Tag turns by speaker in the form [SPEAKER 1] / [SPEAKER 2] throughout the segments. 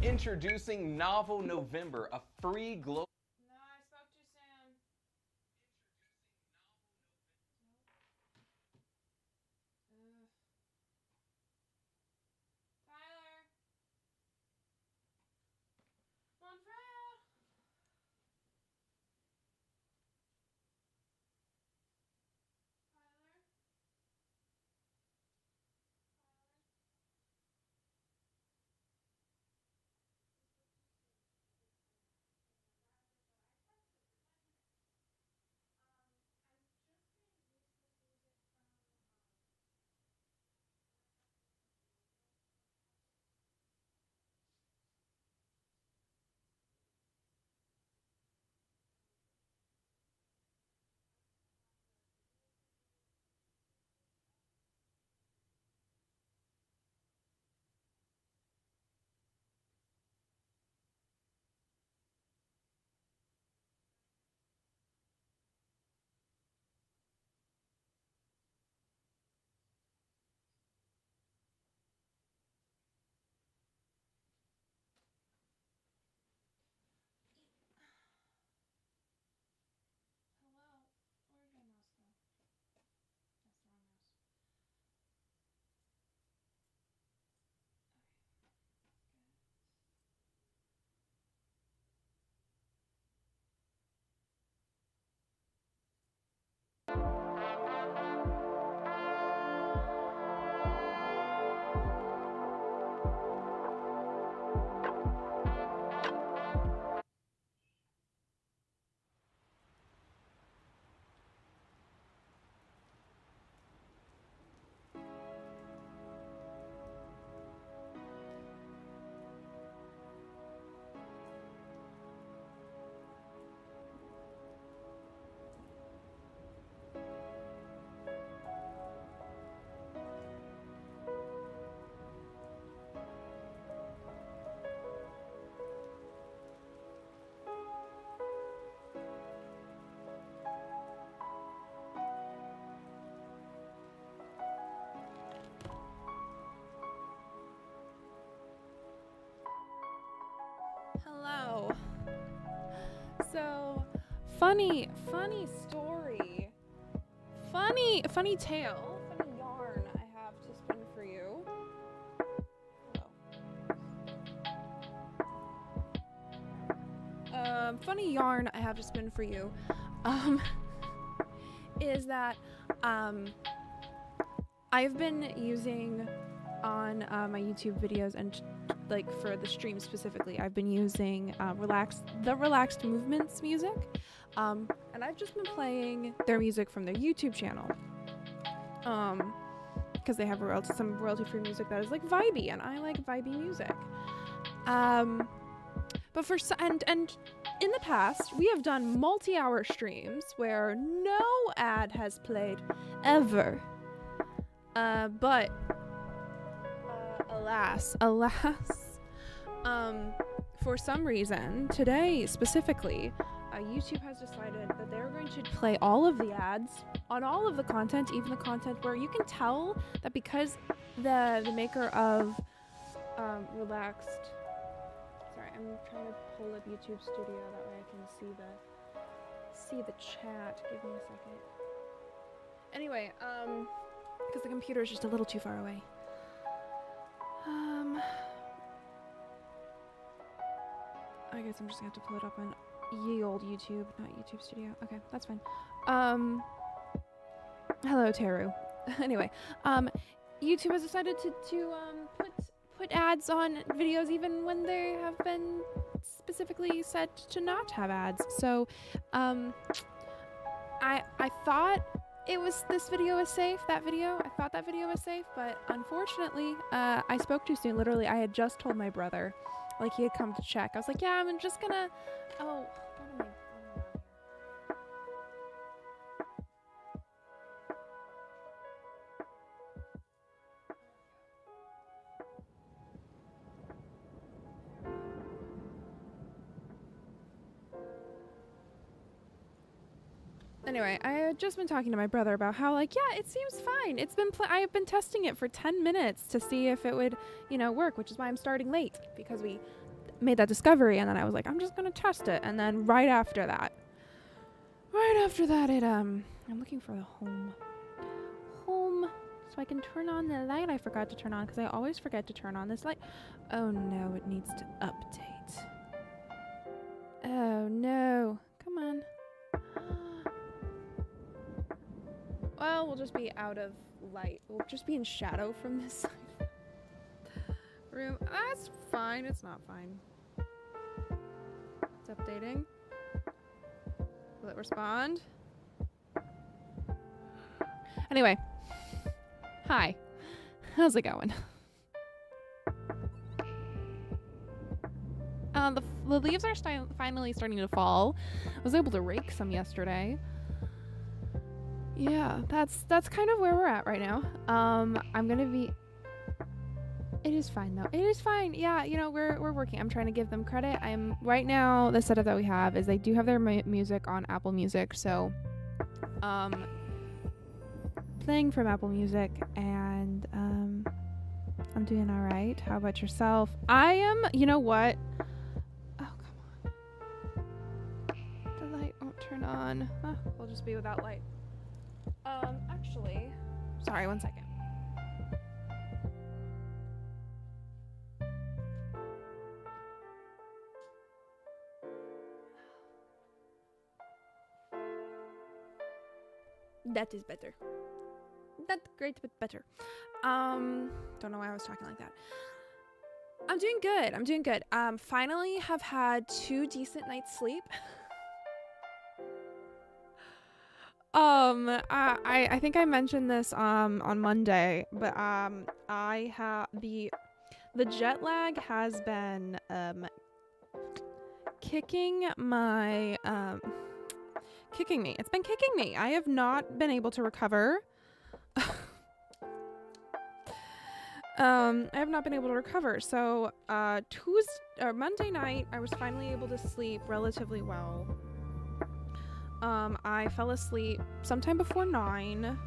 [SPEAKER 1] Introducing Novel November, a free global.
[SPEAKER 2] No, I spoke too soon. Ugh. Tyler. Montreal. Tyler. Hello. Where did my mouse go? That's the wrong mouse. Hello. So, funny story. Funny tale. Funny yarn I have to spin for you. Hello. Funny yarn I have to spin for you. Is that I've been using on my YouTube videos and like for the stream specifically, I've been using TheRelaxedMovement's music, and I've just been playing their music from their YouTube channel, because they have some royalty-free music that is like vibey, and I like vibey music. But and in the past, we have done multi-hour streams where no ad has played ever. But alas, for some reason, today specifically, YouTube has decided that they're going to play all of the ads on all of the content, even the content where you can tell that because the maker of Relaxed. Sorry, I'm trying to pull up YouTube Studio that way I can see the chat. Give me a second. Anyway, because the computer is just a little too far away. I guess I'm just gonna have to pull it up on ye old YouTube, not YouTube Studio. Okay, that's fine. Hello, Teru. Anyway, YouTube has decided to put ads on videos even when they have been specifically said to not have ads. So, I thought this video was safe, I thought that video was safe, but unfortunately, I spoke too soon. Literally, I had just told my brother, like he had come to check. I was like, yeah, I'm just gonna, oh, what am I doing here? Anyway, I had just been talking to my brother about how, like, yeah, it seems fine. It's been I have been testing it for 10 minutes to see if it would, work, which is why I'm starting late, because made that discovery, and then I was like, I'm just gonna test it. And then right after that, it I'm looking for the home so I can turn on the light I forgot to turn on, because I always forget to turn on this light. Oh no, it needs to update. Oh no, come on. Well, we'll just be out of light. We'll just be in shadow from this side room. That's fine. It's not fine. It's updating. Will it respond? Anyway. Hi. How's it going? The leaves are finally starting to fall. I was able to rake some yesterday. Yeah, that's kind of where we're at right now. I'm gonna be... It is fine though. It is fine. Yeah, you know, we're working. I'm trying to give them credit. Right now, the setup that we have is they do have their music on Apple Music, so playing from Apple Music, and I'm doing all right. How about yourself? I am, you know what? Oh, come on. The light won't turn on. We'll just be without light. Actually, sorry, one second. That is better. That's great, but better. Don't know why I was talking like that. I'm doing good. Finally have had 2 decent nights sleep. I think I mentioned this on Monday, but I have the jet lag has been kicking me. It's been kicking me. I have not been able to recover. I have not been able to recover. So Monday night, I was finally able to sleep relatively well. I fell asleep sometime before 9.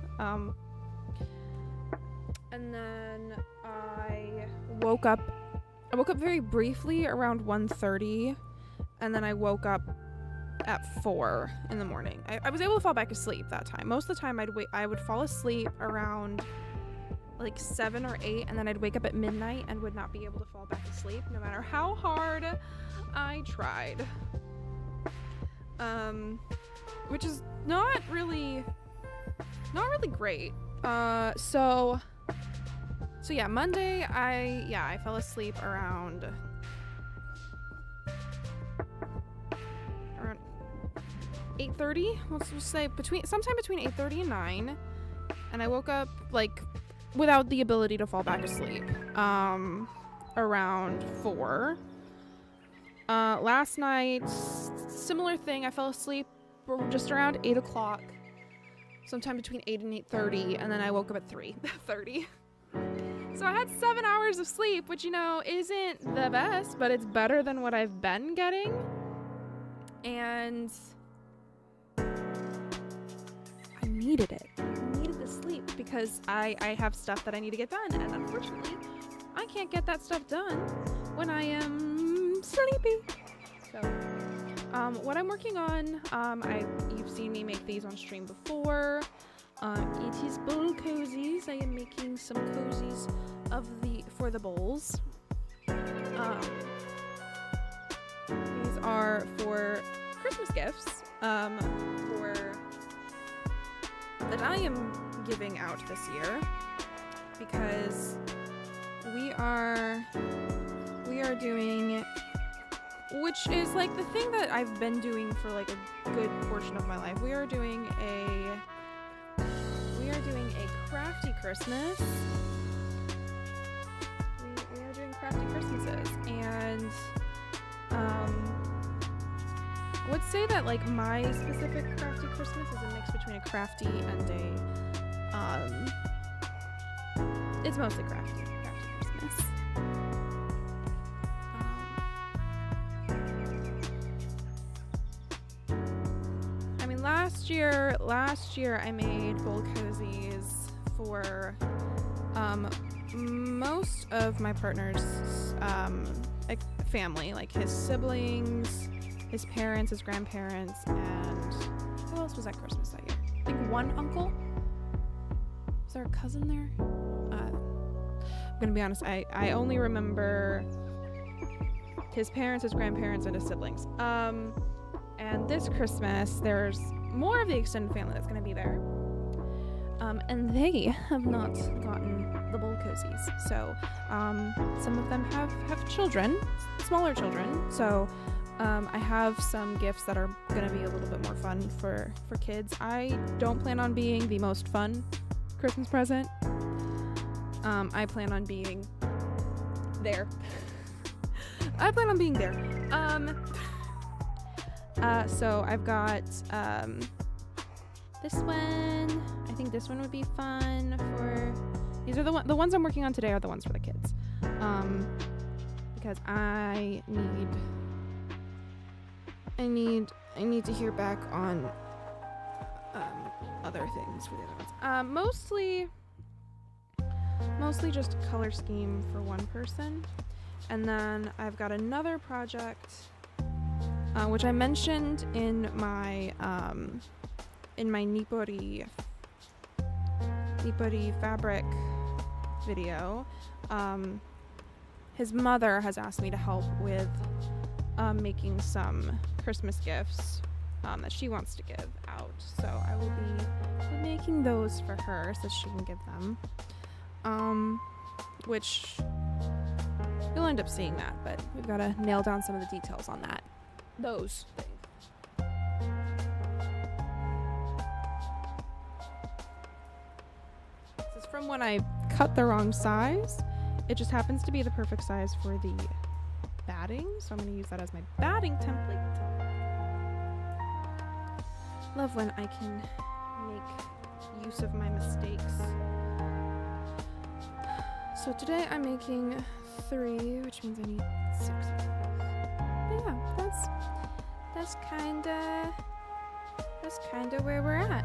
[SPEAKER 2] And then I woke up very briefly around 1:30, and then I woke up at 4 in the morning. I was able to fall back asleep that time. Most of the time I would fall asleep around like 7 or 8, and then I'd wake up at midnight and would not be able to fall back asleep no matter how hard I tried. Which is not really great. So yeah, Monday I fell asleep around 8:30. Let's just say sometime between 8:30 and 9, and I woke up like without the ability to fall back asleep around 4. Last night, similar thing. I fell asleep just around 8 o'clock, sometime between 8 and 8:30, and then I woke up at 3:30. So I had 7 hours of sleep, which, you know, isn't the best, but it's better than what I've been getting. And I needed it. I needed the sleep because I have stuff that I need to get done, and unfortunately, I can't get that stuff done when I am sleepy. So, what I'm working on, you've seen me make these on stream before. It is bowl cozies. I am making some cozies for the bowls. These are for Christmas gifts, that I am giving out this year, because we are doing, which is like the thing that I've been doing for like a good portion of my life. We are doing a crafty Christmas. We are doing crafty Christmases, and I would say that like my specific crafty Christmas is a mix between a crafty and it's mostly crafty Christmas. I mean, last year I made bowl cozies for most of my partner's family, like his siblings, his parents, his grandparents, and who else was at Christmas that year? I think one uncle. Was there a cousin there? I'm gonna be honest, I only remember his parents, his grandparents, and his siblings. And this Christmas, there's more of the extended family that's gonna be there. And they have not gotten the bowl cozies. So, some of them have children, smaller children. So, I have some gifts that are gonna be a little bit more fun for kids. I don't plan on being the most fun Christmas present. I plan on being there. I plan on being there. So I've got this one. I think this one would be fun for. These are the ones I'm working on today are the ones for the kids. Because I need to hear back on other things for the other ones. Mostly just a color scheme for one person. And then I've got another project which I mentioned in my Nippori fabric video. His mother has asked me to help with making some Christmas gifts that she wants to give out. So I will be making those for her so she can give them. Which you'll end up seeing that, but we've got to nail down some of the details on that. Those things. This is from when I cut the wrong size. It just happens to be the perfect size for the batting, so I'm going to use that as my batting template. Love when I can make use of my mistakes. So today I'm making 3, which means I need 6 of these. But yeah, that's kinda where we're at.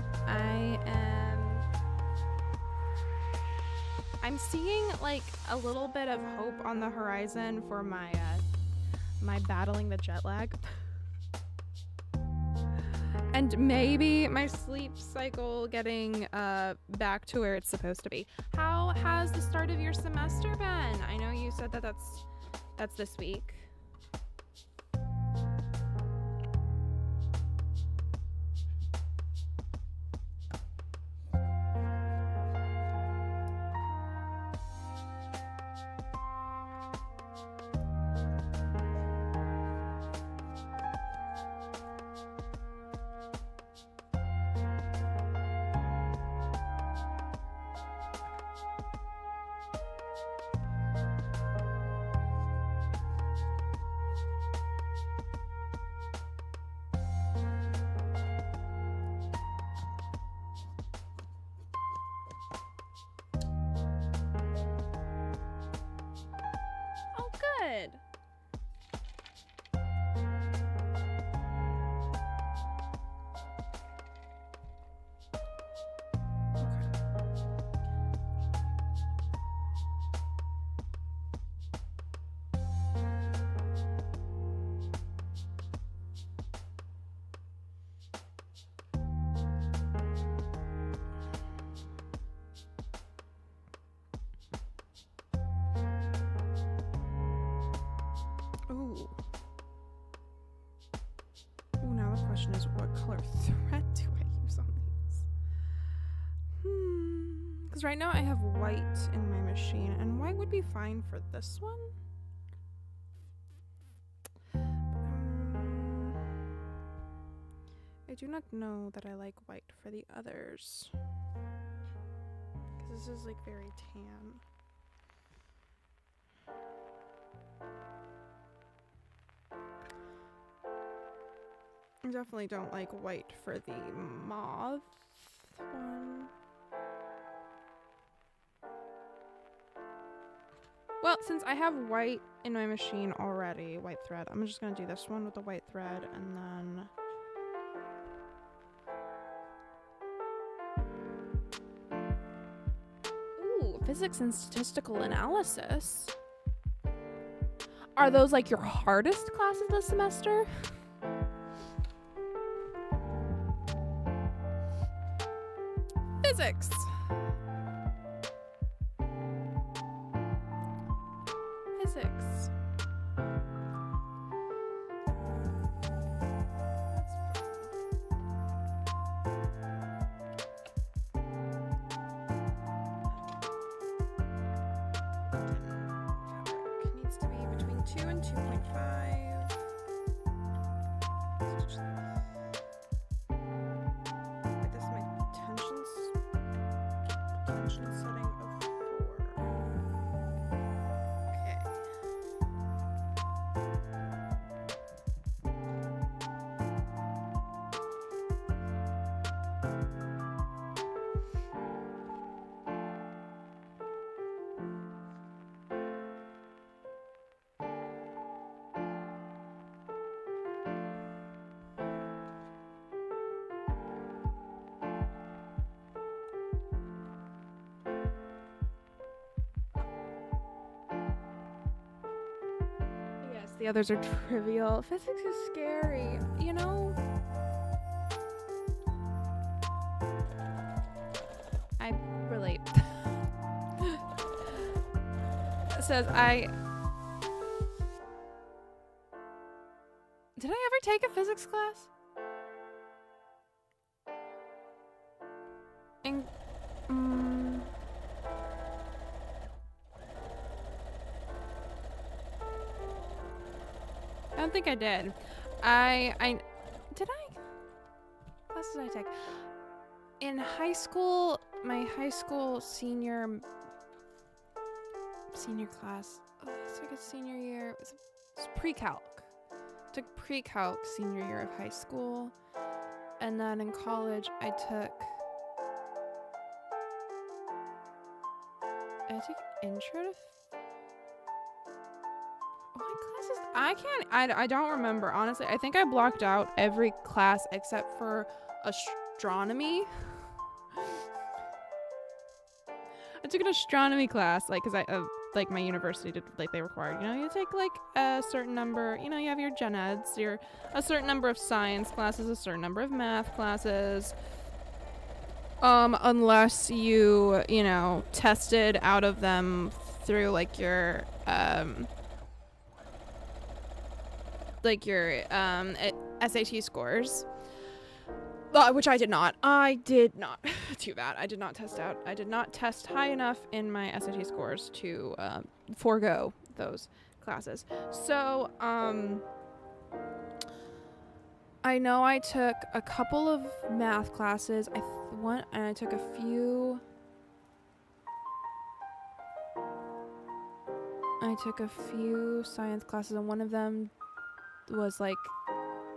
[SPEAKER 2] I'm seeing like a little bit of hope on the horizon for my battling the jet lag. And maybe my sleep cycle getting back to where it's supposed to be. How has the start of your semester been? I know you said that's this week. Good. Ooh. Ooh, now the question is, what color thread do I use on these? Because right now I have white in my machine, and white would be fine for this one. I do not know that I like white for the others. Because this is like very tan. I definitely don't like white for the mauve one. Well, since I have white in my machine already, white thread, I'm just gonna do this one with the white thread and then... Ooh, physics and statistical analysis. Are those like your hardest classes this semester? Physics. Physics. Needs to be between 2 and 2.5. Wait, this is my tension setting of 4. Okay. Yes, the others are trivial. Physics is scary, you know? I relate. It says Did I ever take a physics class? I don't think I did. Did I? Class did I take? In high school, my high school senior class. Oh, I took a senior year. It was pre-calc. Took pre-calc senior year of high school, and then in college I took intro to. What classes? I don't remember, honestly. I think I blocked out every class except for astronomy. I took an astronomy class, like, because like my university did, like, they required, you know, you take like a certain number, you know, you have your gen eds, a certain number of science classes, a certain number of math classes, unless you know, tested out of them through like your SAT scores, which I did not. Too bad. I did not test out. I did not test high enough in my SAT scores to forego those classes. So I know I took a couple of math classes. I took a few. I took a few science classes, and one of them was like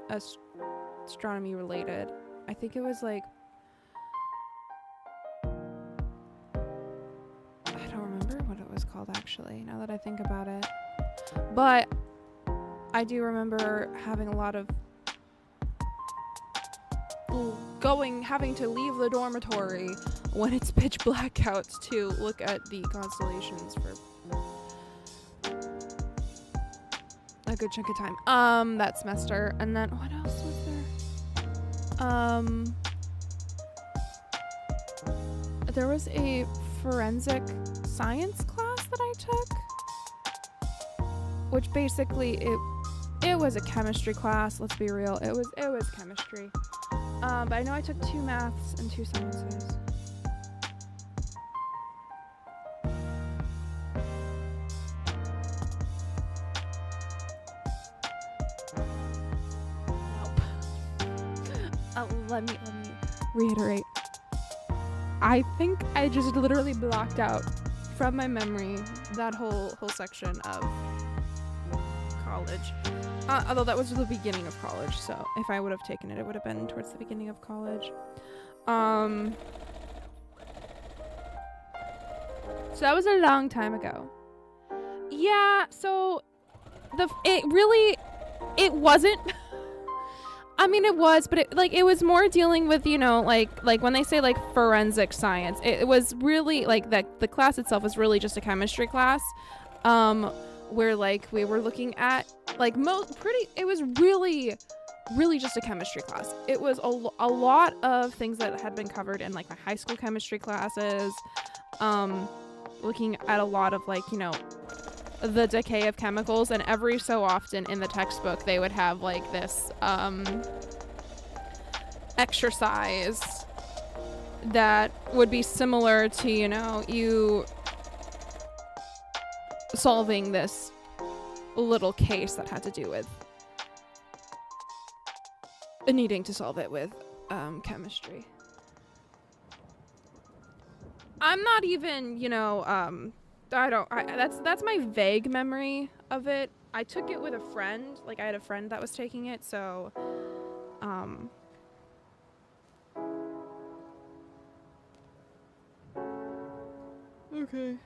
[SPEAKER 2] astronomy related. I think it was like, I don't remember what it was called actually, now that I think about it. But I do remember having a lot of having to leave the dormitory when it's pitch black out to look at the constellations for a good chunk of time that semester. And then what else was there? There was a forensic science class that I took, which basically it was a chemistry class. Let's be real, it was chemistry. But I know I took 2 maths and 2 sciences. Let me reiterate. I think I just literally blocked out from my memory that whole section of college. Although that was the beginning of college, so if I would have taken it, it would have been towards the beginning of college. So that was a long time ago. Yeah, so it wasn't. I mean, it was, but it was more dealing with, you know, like when they say like forensic science, it was really like that the class itself was really just a chemistry class, where like we were looking at like it was really just a chemistry class. It was a lot of things that had been covered in like my high school chemistry classes, looking at a lot of like, you know, the decay of chemicals, and every so often in the textbook they would have like this exercise that would be similar to, you know, you solving this little case that had to do with needing to solve it with chemistry. I'm not even, you know, that's my vague memory of it. I took it with a friend, like I had a friend that was taking it, so okay.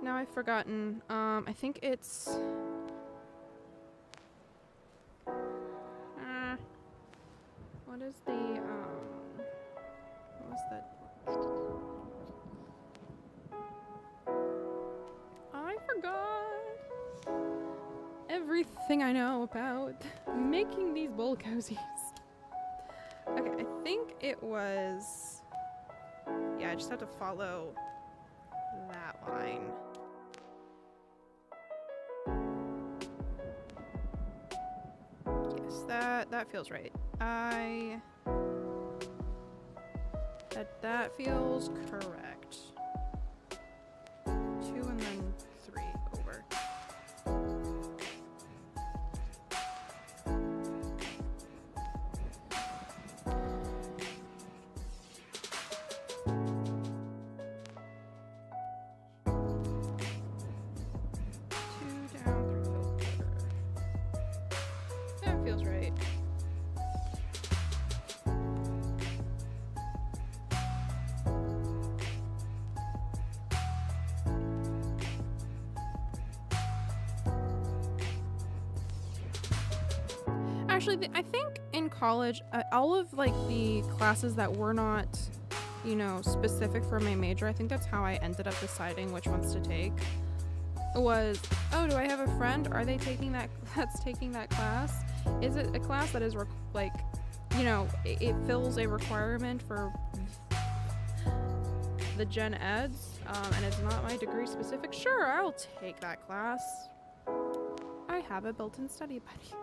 [SPEAKER 2] Now I've forgotten. I think it's what is the what was that? I forgot everything I know about making these bowl cozies. Okay, I think it was, yeah, I just have to follow that line. Yes, that feels right. That feels correct. 2 and then 3 over. That feels right. Actually, I think in college, all of like the classes that were not, you know, specific for my major, I think that's how I ended up deciding which ones to take. Was, oh, do I have a friend? Are they taking that's taking that class? Is it a class that is like, you know, it fills a requirement for the gen eds, and it's not my degree specific? Sure, I'll take that class. I have a built-in study buddy.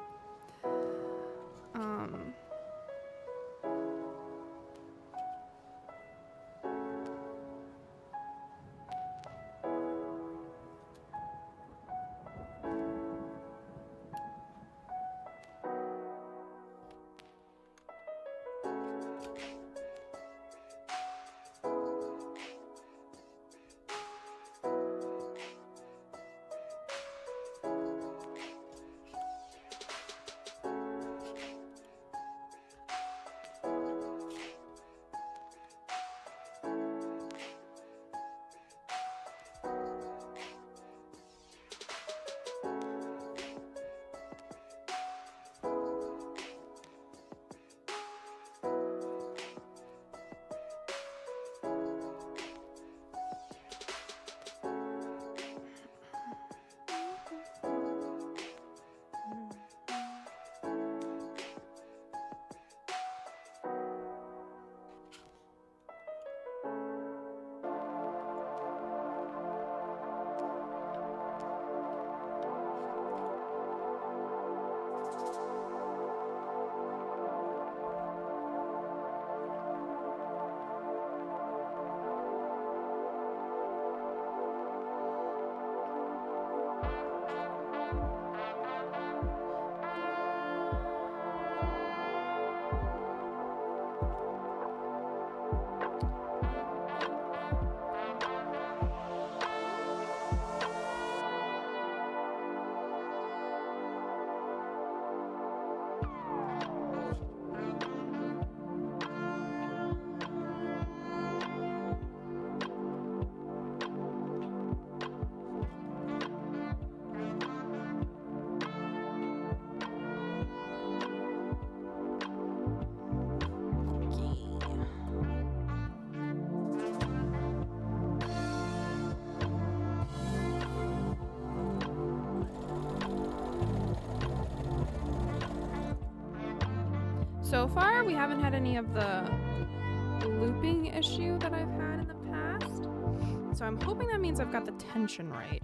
[SPEAKER 2] So far, we haven't had any of the looping issue that I've had in the past. So I'm hoping that means I've got the tension right.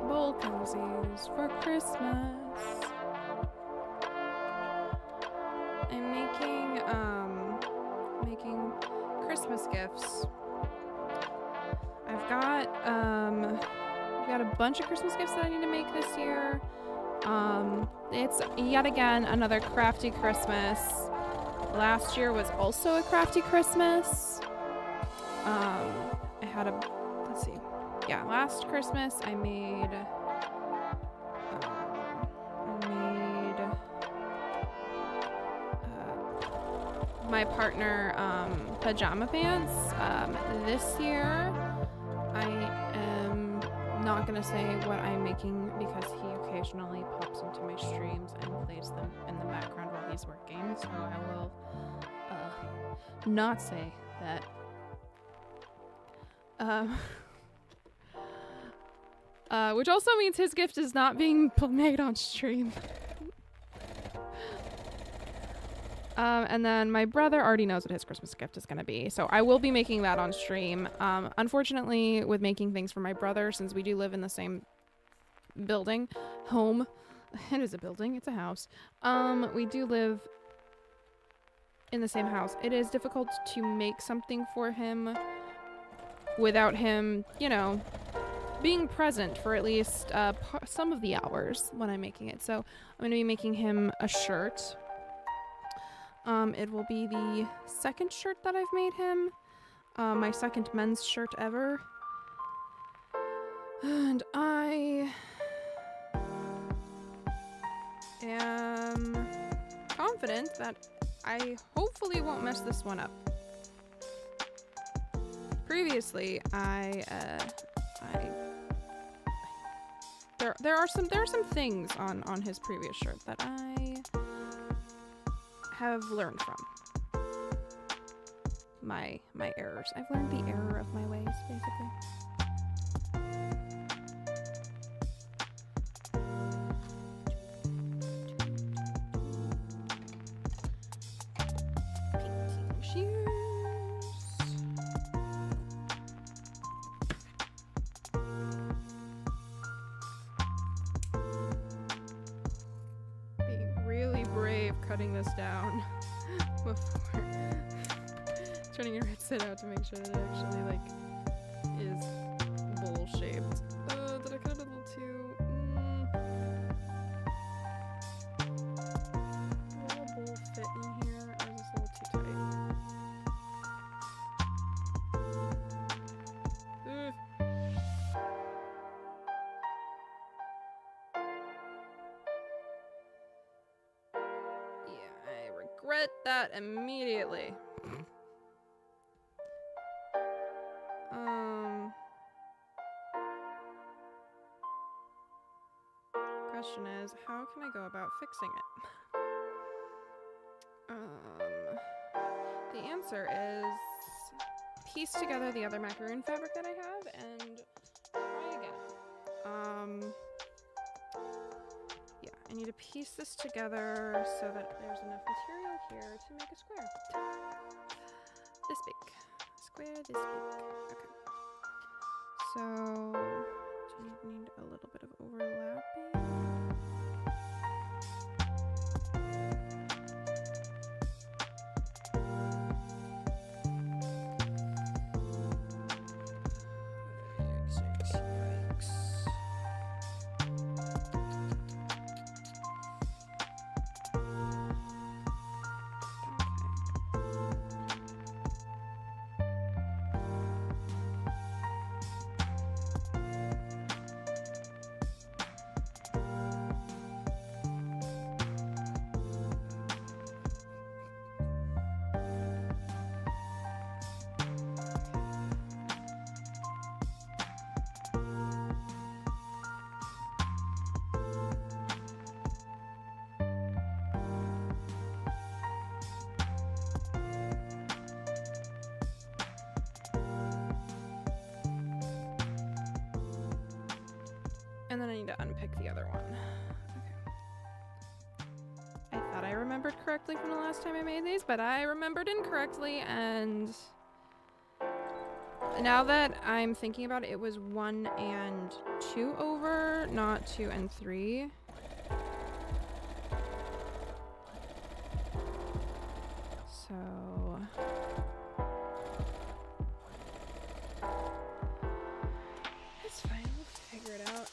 [SPEAKER 2] Bowl cozies for Christmas. I'm making Christmas gifts. I've got a bunch of Christmas gifts that I need to make this year. It's yet again another crafty Christmas. Last year was also a crafty Christmas. I had a, let's see. Yeah, last Christmas I made my partner pajama pants. This year I am not gonna say what I'm making because he occasionally pops into my streams and plays them in the background while he's working, so I will not say that. Which also means his gift is not being made on stream. And then my brother already knows what his Christmas gift is going to be, so I will be making that on stream. Unfortunately, with making things for my brother, since we do live in the same building, home, it is a building, it's a house. We do live in the same house. It is difficult to make something for him without him, you know, being present for at least some of the hours when I'm making it. So I'm going to be making him a shirt. It will be the second shirt that I've made him. My second men's shirt ever. And I am confident that I hopefully won't mess this one up. Previously, there are some things on his previous shirt that I have learned from my errors. I've learned the error of my ways, basically. Painting shears. Being really brave cutting this down before turning your headset out to make sure that it actually like is bowl shaped. Did I cut it a little too? Will a bowl fit in here, or is this a little too tight? Yeah, I regret that immediately. Question is, how can I go about fixing it? The answer is piece together the other macaroon fabric that I have and try again. Yeah, I need to piece this together so that there's enough material here to make a square. This big. Square this big. Okay. So, do you need a little bit of overlapping? and then I need to unpick the other one. Okay. I thought I remembered correctly from the last time I made these, but I remembered incorrectly, and now that I'm thinking about it, it was 1 and 2 over, not 2 and 3. So it's fine, we'll figure it out.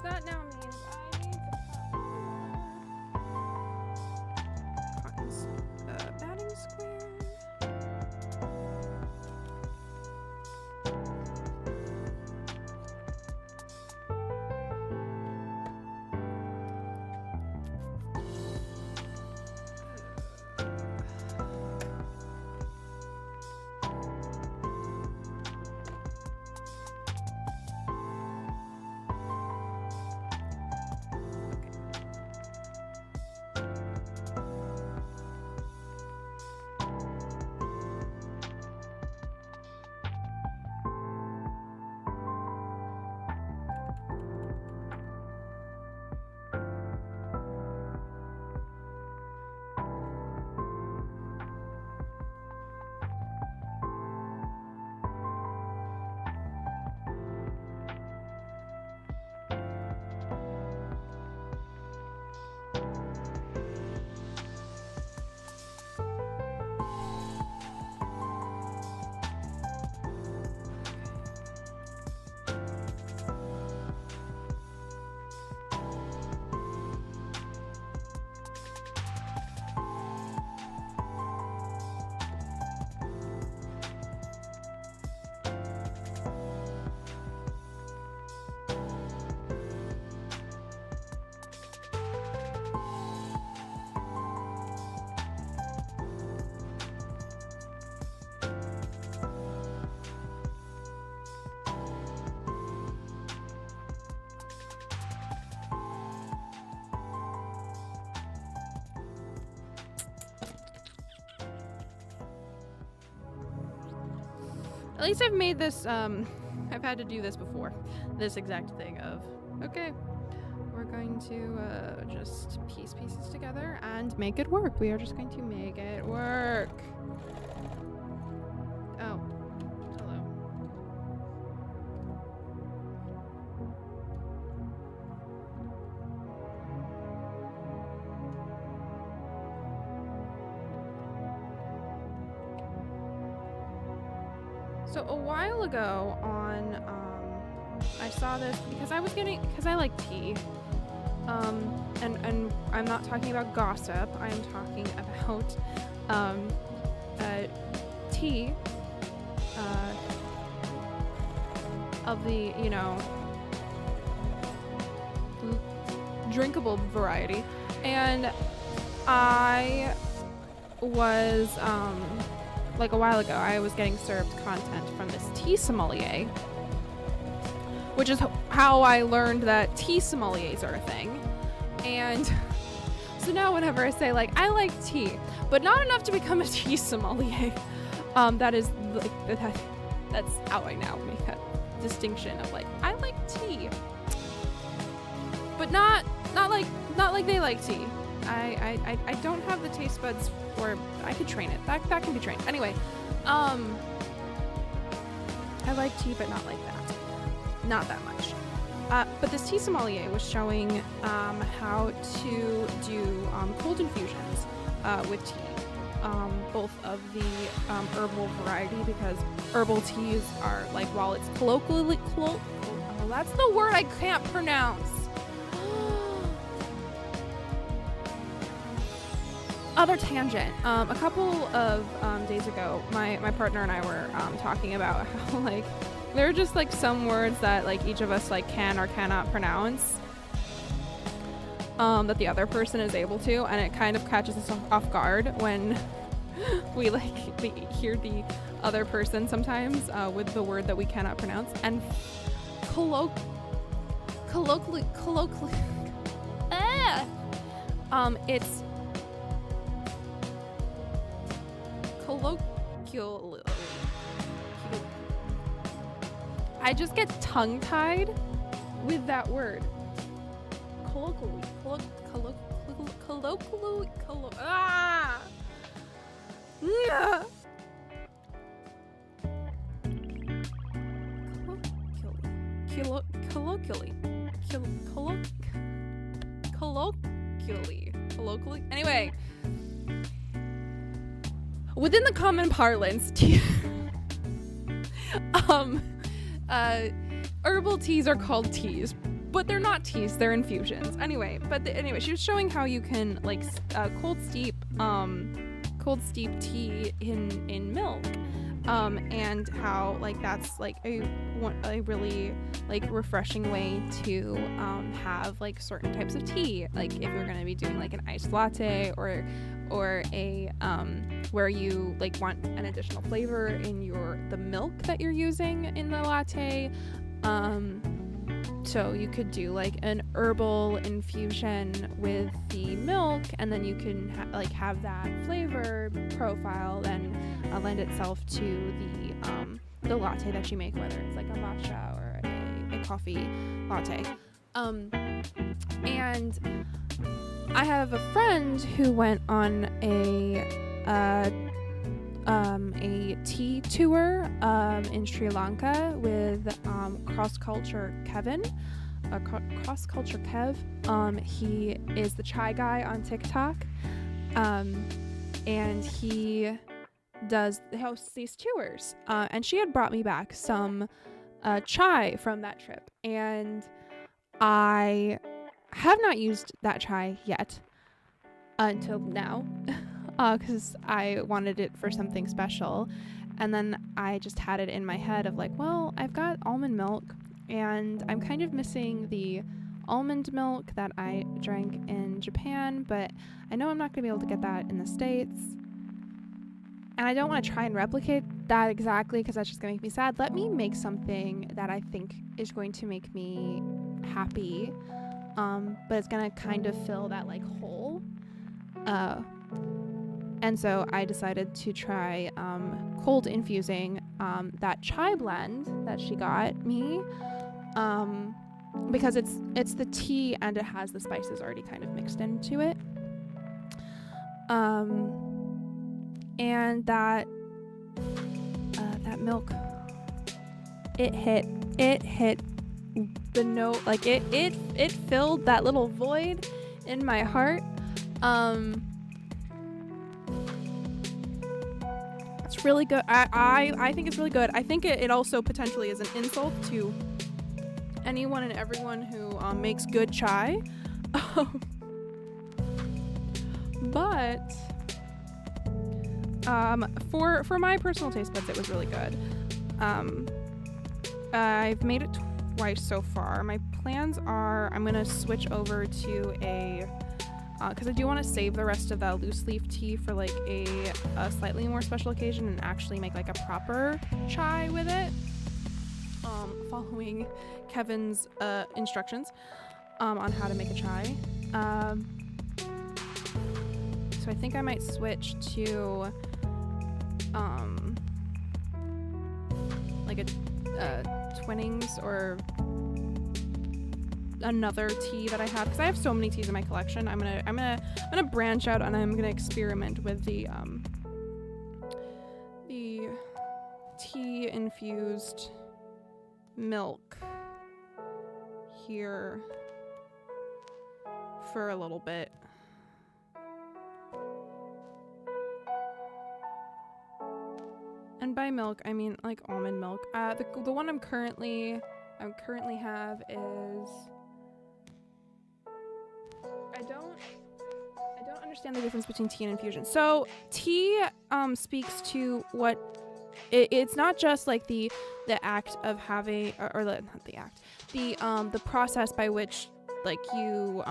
[SPEAKER 2] That now means I need to cut cotton's batting square. At least I've made this, I've had to do this before. This exact thing of, okay, we're going to just piece pieces together and make it work. We are just going to make it work. Oh, hello. So a while ago on, I saw this because I like tea. And I'm not talking about gossip. I'm talking about, tea, of the, you know, drinkable variety. And I was, like a while ago, I was getting served content from this tea sommelier, which is how I learned that tea sommeliers are a thing. And so now whenever I say, like, I like tea, but not enough to become a tea sommelier, that is, like, that's how I now make that distinction of, like, I like tea, but not like they like tea. I don't have the taste buds for, I could train it. That can be trained. Anyway, I like tea, but not like that. Not that much. But this tea sommelier was showing how to do cold infusions with tea. both of the herbal variety, because herbal teas are like, while it's colloquially oh, that's the word I can't pronounce. Other tangent. A couple of days ago, my partner and I were talking about how like there are just like some words that like each of us like can or cannot pronounce, that the other person is able to, and it kind of catches us off guard when we hear the other person sometimes with the word that we cannot pronounce. And colloquially it's colloquially. I just get tongue-tied with that word. Colloquially. Yeah. Colloquially. Anyway, within the common parlance, herbal teas are called teas, but they're not teas, they're infusions. Anyway, she was showing how you can like cold steep tea in milk, and how like that's like a really like refreshing way to have like certain types of tea, like if you're going to be doing like an iced latte or a where you like want an additional flavor in the milk that you're using in the latte. So you could do like an herbal infusion with the milk, and then you can have that flavor profile then lend itself to the latte that you make, whether it's like a matcha or a coffee latte. And I have a friend who went on a tea tour in Sri Lanka with Cross Culture Kev. He is the chai guy on TikTok, and he hosts these tours. And she had brought me back some chai from that trip, and I have not used that chai yet until now. Because I wanted it for something special, and then I just had it in my head of like, well, I've got almond milk, and I'm kind of missing the almond milk that I drank in Japan, but I know I'm not going to be able to get that in the States, and I don't want to try and replicate that exactly because that's just going to make me sad. Let me make something that I think is going to make me happy, but it's going to kind of fill that like hole. And so I decided to try cold infusing that chai blend that she got me, because it's the tea and it has the spices already kind of mixed into it. And that milk, it hit the note, like it filled that little void in my heart. It's really good. I think it's really good. I think it also potentially is an insult to anyone and everyone who makes good chai. But for my personal taste buds, it was really good. I've made it twice so far. My plans are I'm gonna switch over to a because I do want to save the rest of that loose leaf tea for like a slightly more special occasion and actually make like a proper chai with it, following Kevin's instructions on how to make a chai. So I think I might switch to like a Twinings or another tea that I have, because I have so many teas in my collection. I'm gonna branch out, and I'm gonna experiment with the tea infused milk here for a little bit. by milk, I mean like almond milk. The one I currently have is, I don't understand the difference between tea and infusion. So tea speaks to what it's not just like the act of having, or not the act, the process by which like you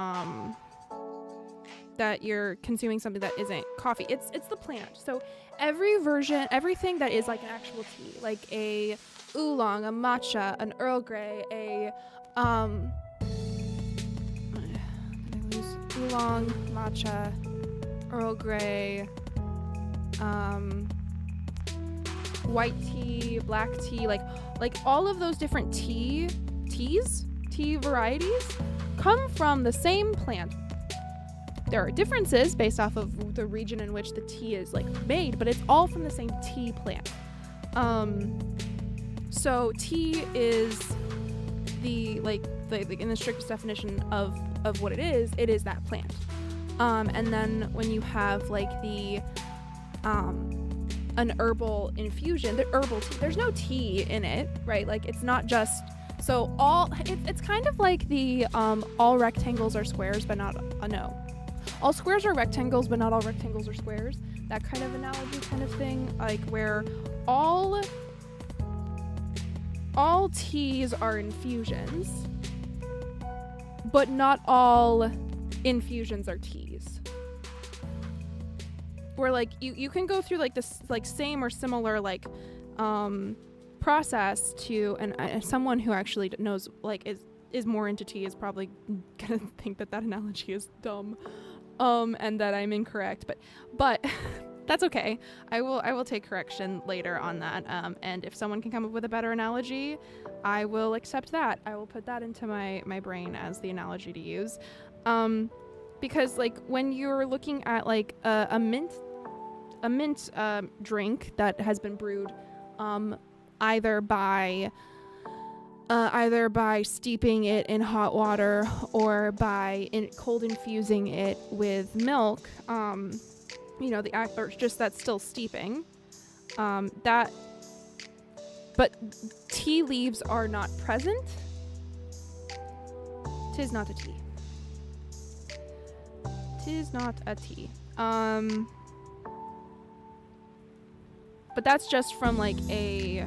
[SPEAKER 2] that you're consuming something that isn't coffee. It's the plant. So everything that is like an actual tea, like a oolong, a matcha, an Earl Grey, oolong, matcha, Earl Grey, white tea, black tea, like all of those different tea varieties come from the same plant. There are differences based off of the region in which the tea is like made, but it's all from the same tea plant. So tea is the in the strictest definition of what it is that plant. And then when you have like the an herbal infusion, the herbal tea, there's no tea in it, right? Like it's not just, so it's kind of like the all rectangles are squares, but not no. All squares are rectangles, but not all rectangles are squares. That kind of analogy kind of thing, like where all teas are infusions, but not all infusions are teas. Where like you can go through like this like same or similar like process to, and someone who actually knows like is more into tea is probably gonna think that analogy is dumb, and that I'm incorrect, but that's okay. I will take correction later on that, and if someone can come up with a better analogy, I will accept that. I will put that into my brain as the analogy to use, because like when you're looking at like a mint drink that has been brewed either by steeping it in hot water or by cold infusing it with milk, the act, or just that's still steeping, but tea leaves are not present. 'Tis not a tea. 'Tis not a tea. But that's just from like a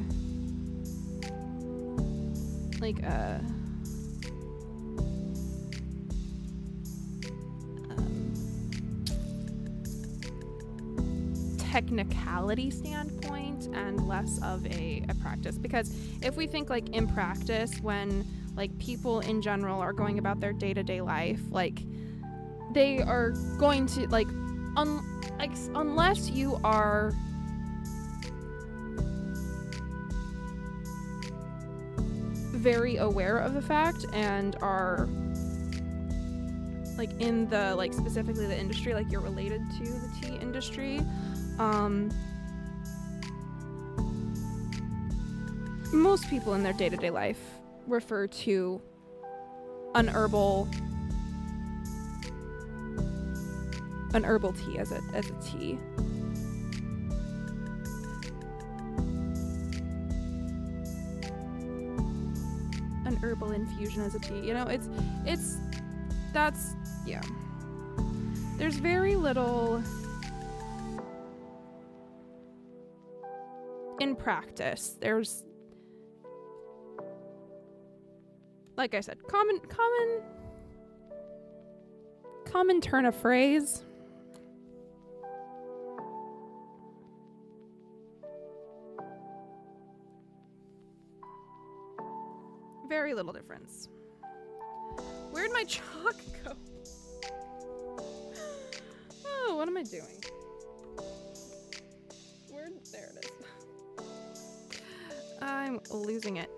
[SPEAKER 2] technicality standpoint and less of a practice. Because if we think like in practice, when like people in general are going about their day-to-day life, like they are going to like unless you are very aware of the fact and are like in the like specifically the industry, like you're related to the tea industry, most people in their day-to-day life refer to an herbal tea as a tea. An herbal infusion as a tea. Yeah. There's very little in practice. There's, like I said, common turn of phrase. Very little difference. Where'd my chalk go? Oh, what am I doing? There it is. I'm losing it.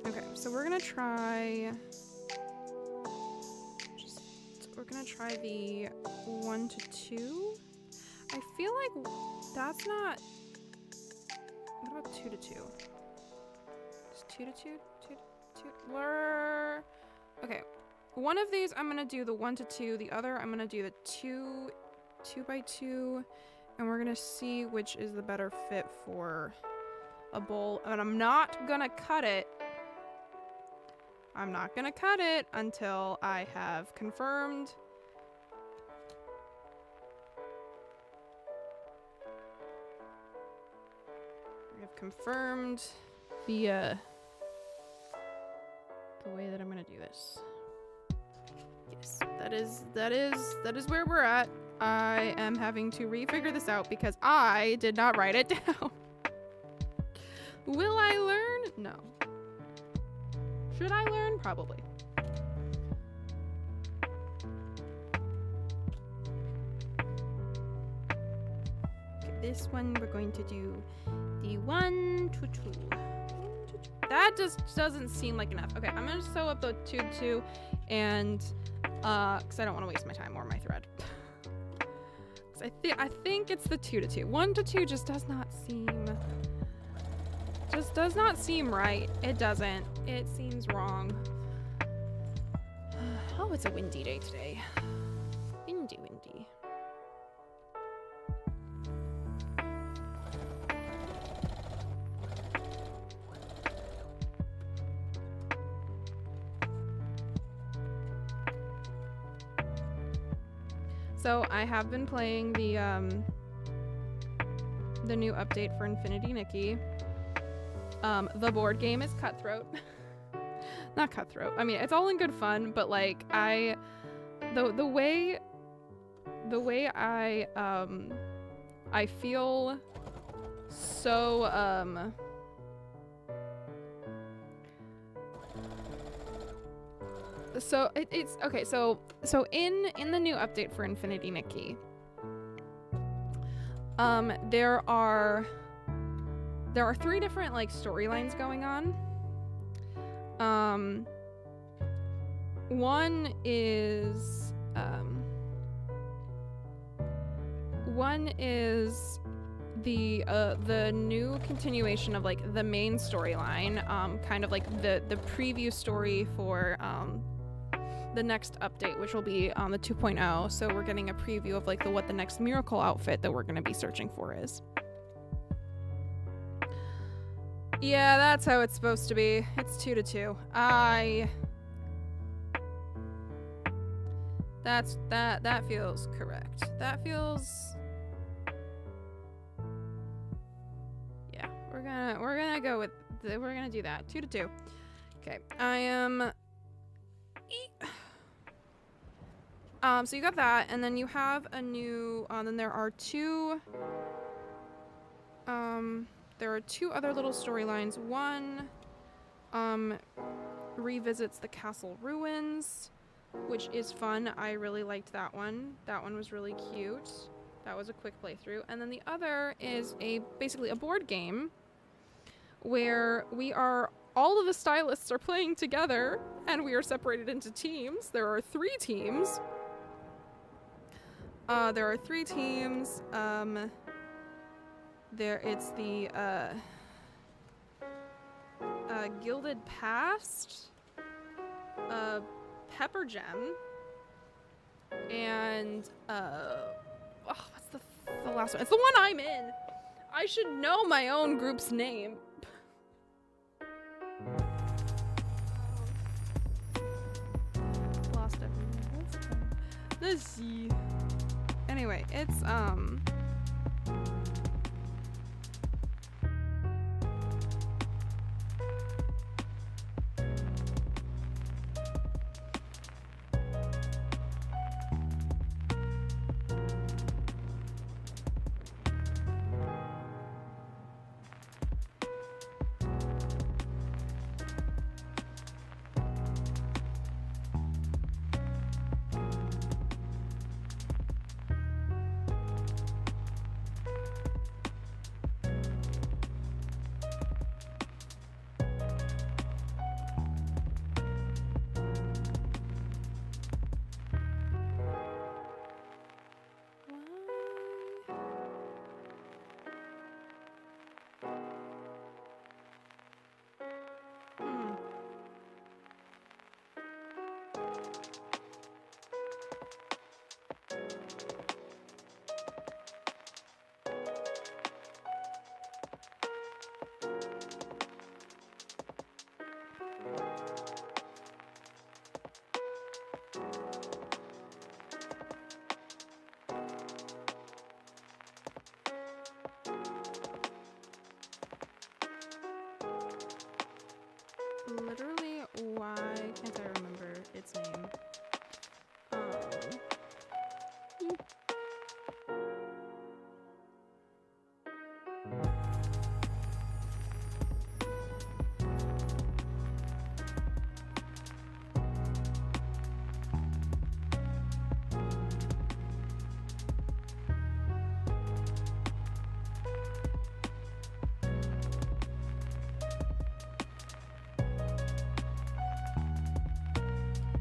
[SPEAKER 2] Okay, so we're gonna try the 1 to 2. I feel like that's not. What about 2 to 2? Is 2 to 2? 2 to 2? Okay. One of these I'm gonna do the 1 to 2. The other I'm gonna do the 2 by 2, and we're gonna see which is the better fit for a bowl, and I'm not gonna cut it. I'm not gonna cut it until I have confirmed. I have confirmed the way that I'm gonna do this. Yes, that is where we're at. I am having to refigure this out because I did not write it down. Will I learn? No. Should I learn? Probably. Okay, this one we're going to do the 1 to 2. That just doesn't seem like enough. Okay, I'm gonna sew up the 2 to 2 and because I don't want to waste my time or my thread. I think it's the 2 to 2. 1 to 2 just does not seem right. It doesn't. It seems wrong. Oh, it's a windy day today. Windy. So I have been playing the new update for Infinity Nikki. The board game is Cutthroat. Not Cutthroat. I mean, it's all in good fun, but like the way I feel so so it's okay, so in the new update for Infinity Nikki, there are 3 different like storylines going on. One is the new continuation of like the main storyline, kind of like the preview story for the next update, which will be on the 2.0. So we're getting a preview of like what the next miracle outfit that we're going to be searching for is. Yeah, that's how it's supposed to be. It's 2 to 2. That feels correct. That feels. Yeah, we're gonna go with. We're gonna do that. 2 to 2. Okay, I am. So you got that, and then you have a new. Then there are 2. There are 2 other little storylines. One revisits the castle ruins, which is fun. I really liked that one. That one was really cute. That was a quick playthrough. And then the other is basically a board game where all of the stylists are playing together, and we are separated into teams. There are 3 teams. It's the Gilded Past, Pepper Gem, and what's the last one? It's the one I'm in. I should know my own group's name. Lost everything. Let's see. Anyway, it's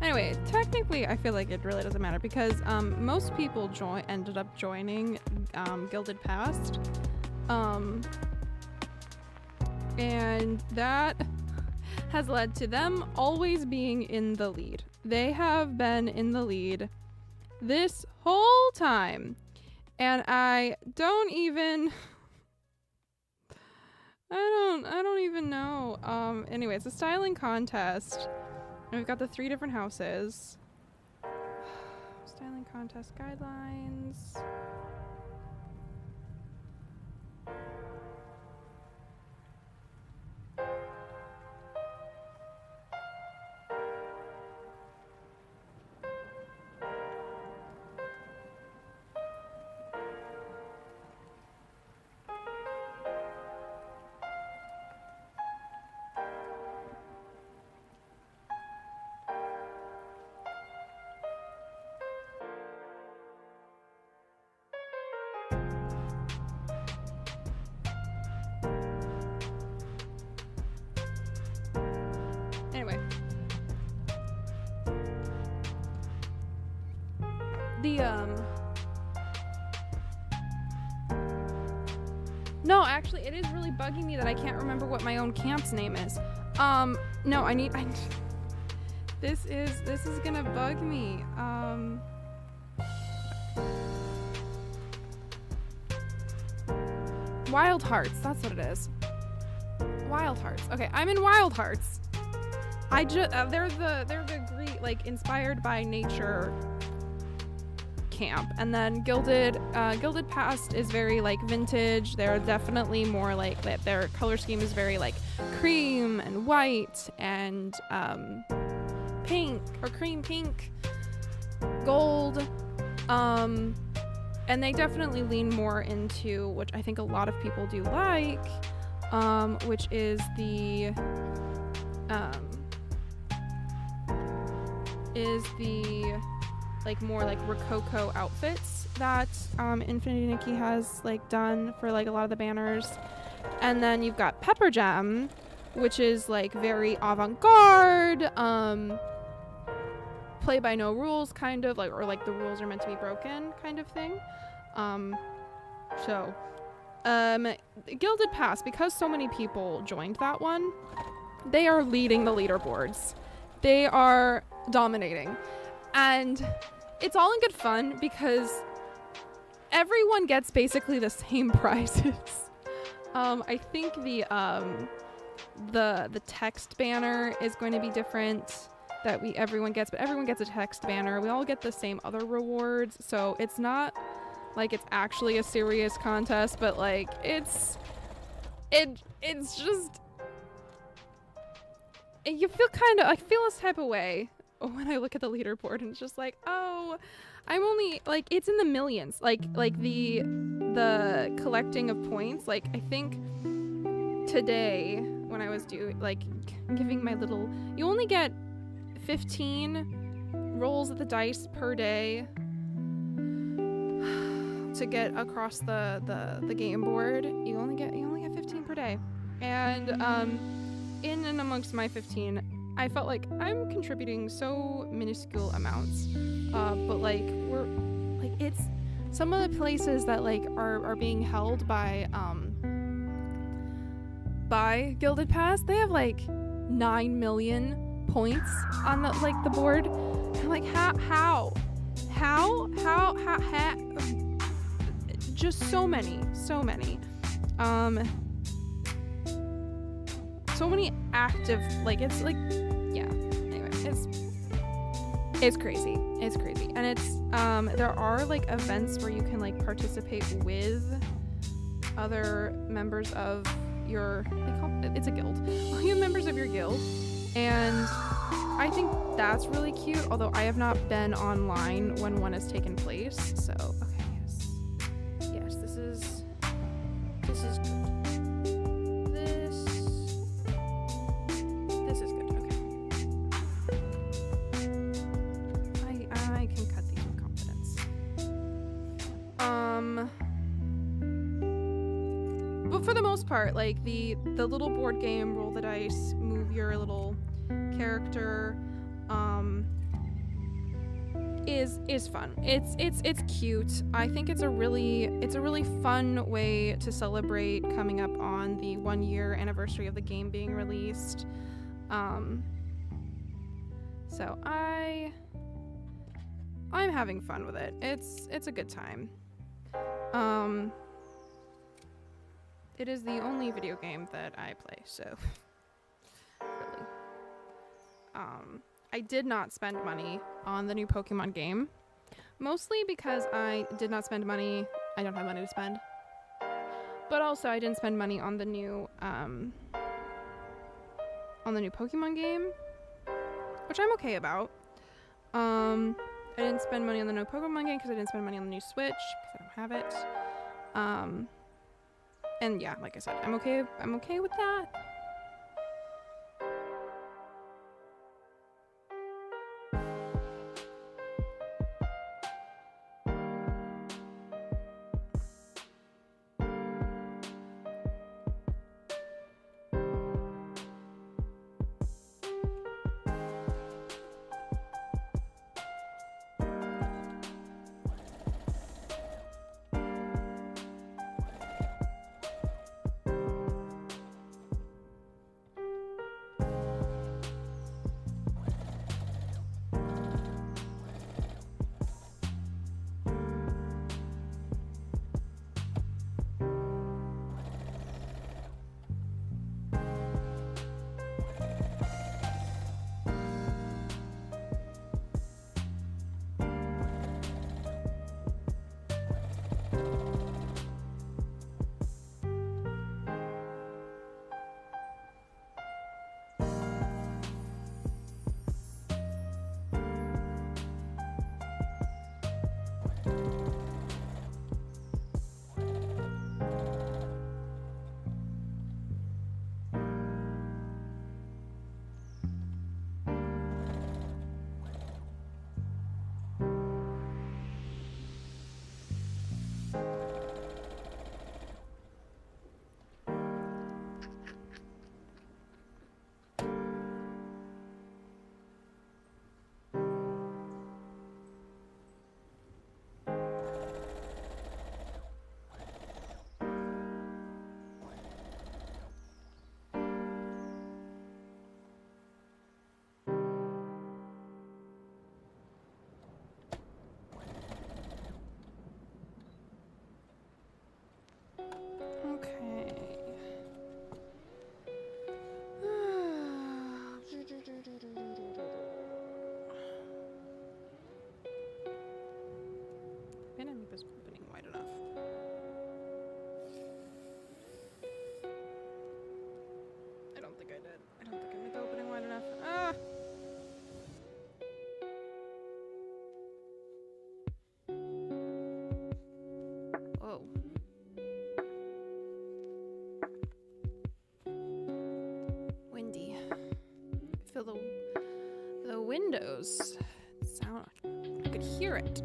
[SPEAKER 2] Anyway, technically, I feel like it really doesn't matter because most people ended up joining Gilded Past, and that has led to them always being in the lead. They have been in the lead this whole time, and I don't even know. Anyway, it's a styling contest. And we've got the 3 different houses. Styling contest guidelines. Anyway. No, actually, it is really bugging me that I can't remember what my own camp's name is. No, this is gonna bug me. Wild Hearts, that's what it is. Wild Hearts. Okay, I'm in Wild Hearts. They're the Greek, like, inspired by nature camp, and then Gilded Past is very like vintage. They're definitely more like that. Their color scheme is very like cream and white and pink or cream pink, gold, and they definitely lean more into, which I think a lot of people do like, which is the like more like Rococo outfits that Infinity Nikki has like done for like a lot of the banners. And then you've got Pepper Jam, which is like very avant-garde, play by no rules kind of like, or like the rules are meant to be broken kind of thing. Gilded Pass, because so many people joined that one, they are leading the leaderboards. They are dominating. And it's all in good fun because everyone gets basically the same prizes. I think the text banner is going to be different that everyone gets, but everyone gets a text banner. We all get the same other rewards, so it's not like it's actually a serious contest, but like it's just, you feel I feel this type of way when I look at the leaderboard, and it's just like, oh, I'm only like, it's in the millions, like the collecting of points. Like I think today when I was giving my little, you only get 15 rolls of the dice per day to get across the game board. You only get 15 per day, and in and amongst my 15, I felt like I'm contributing so minuscule amounts, but like we're like, it's some of the places that like are being held by Gilded Pass. They have like 9 million points on the board. And like how just so many so many active, like, it's like, yeah, anyway, it's crazy, and it's there are like events where you can like participate with other members of your, it's a guild, you members of your guild, and I think that's really cute, although I have not been online when one has taken place. So okay, yes, this is good. This is good. Okay, I can cut these with confidence. But for the most part, like the little board game, roll the dice, move your little character, is fun. It's cute. I think it's a really fun way to celebrate coming up on the 1-year anniversary of the game being released. So I'm having fun with it. It's a good time. It is the only video game that I play, so really. I did not spend money on the new Pokemon game, mostly because I did not spend money. I don't have money to spend, but also I didn't spend money on the new Pokemon game, which I'm okay about. I didn't spend money on the new Pokemon game because I didn't spend money on the new Switch because I don't have it. And yeah, like I said, I'm okay with that. Okay. Bandit is opening wide enough. I don't think I did. I don't think I made the opening wide enough. Ah! Whoa. Windy. I feel the windows sound. I could hear it.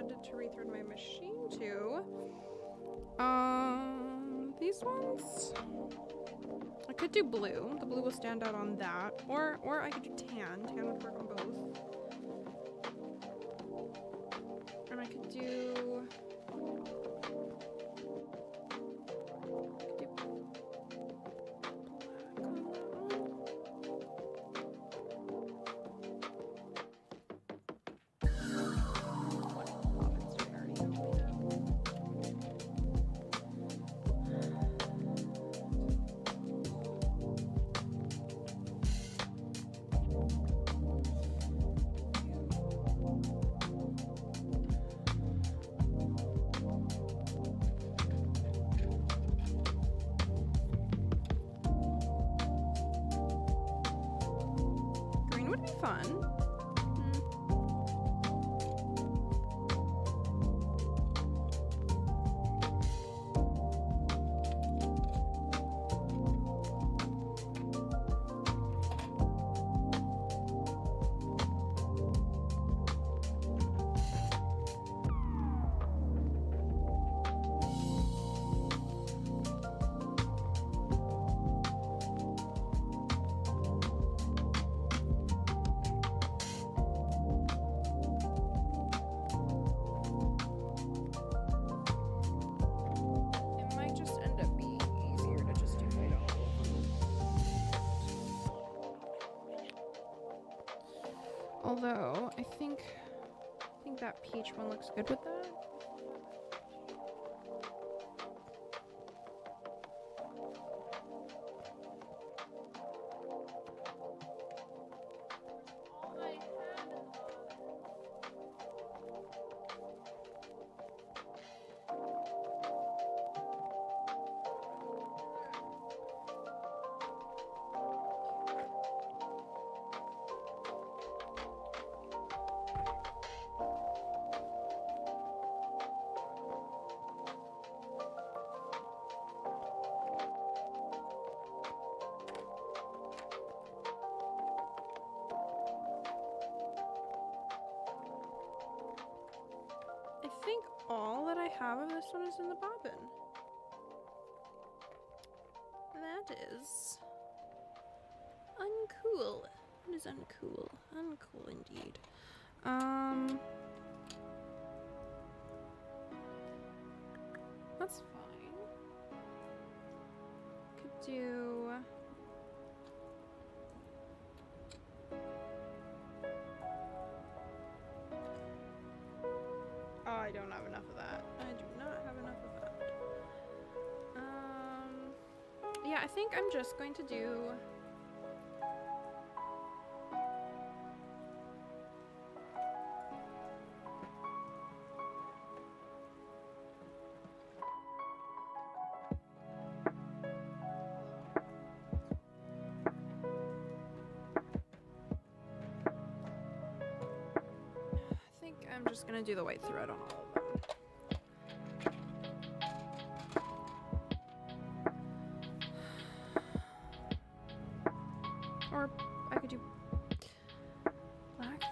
[SPEAKER 2] thread to rethread my machine to. These ones. I could do blue. The blue will stand out on that. Or I could do tan. Tan would work on both. And I could do... fun. Although I think that peach one looks good with that. I think all that I have of this one is in the bobbin. That is uncool. That is uncool. Uncool indeed. That's fine. Could do... Oh, I don't have enough of that. I do not have enough of that. Yeah, I think I'm just going to do... I'm just gonna do the white thread on all of them. Or I could do black thread.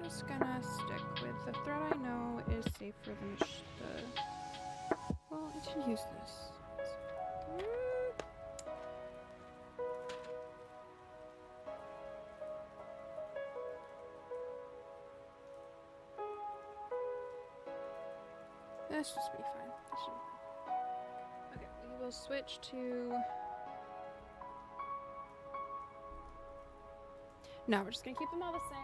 [SPEAKER 2] Just gonna stick with the thread I know is safe for the well, I should use this. This should be fine. This should be fine. Okay, we will switch to... No, we're just gonna keep them all the same.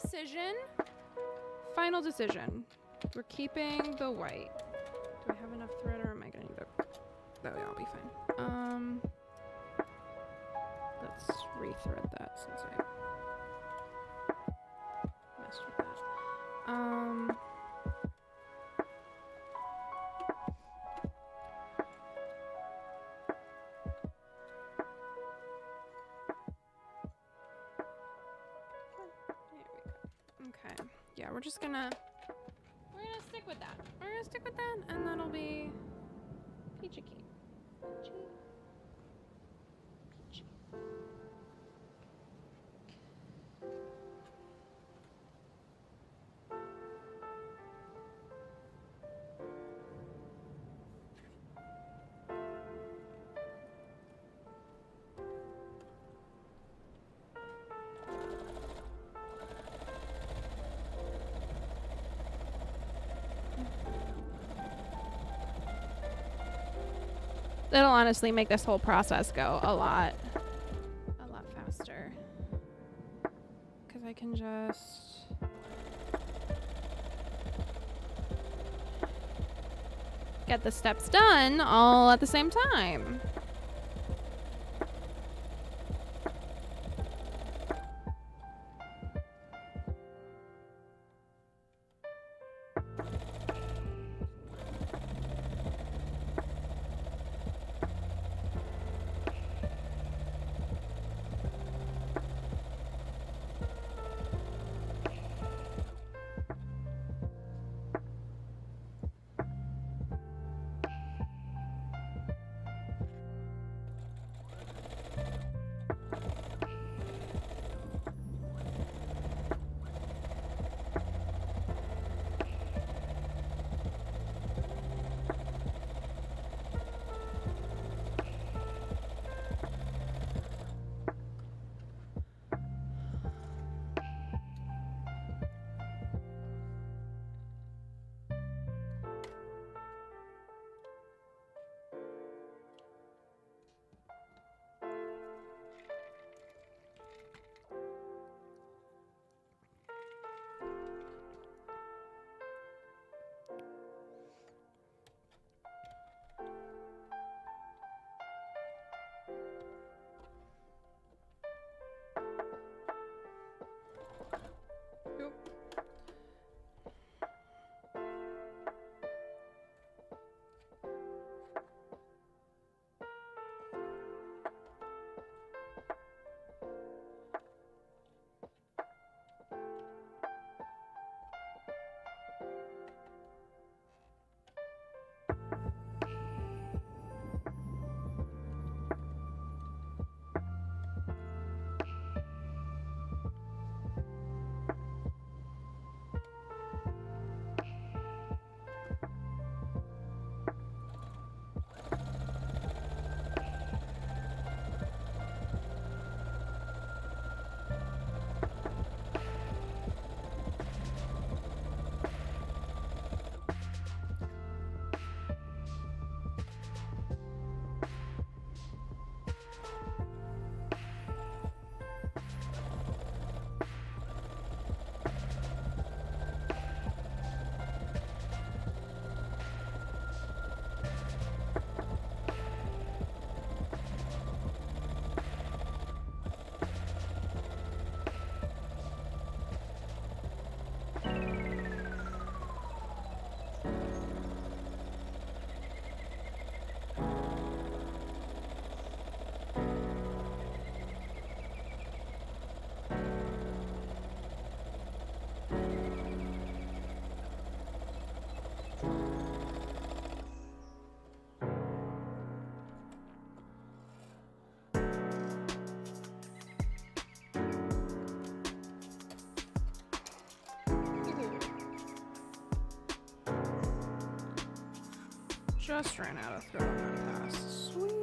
[SPEAKER 2] Decision. final decision. We're keeping the white. Do I have enough thread or am I gonna need the... That way I'll be fine. Let's rethread that since I messed with that. Okay. Yeah, we're gonna stick with that. We're gonna stick with that, and that'll be peachy keen. Peachy. It'll honestly make this whole process go a lot faster. Because I can just... get the steps done all at the same time. Just ran out of throw on that pass. Sweet.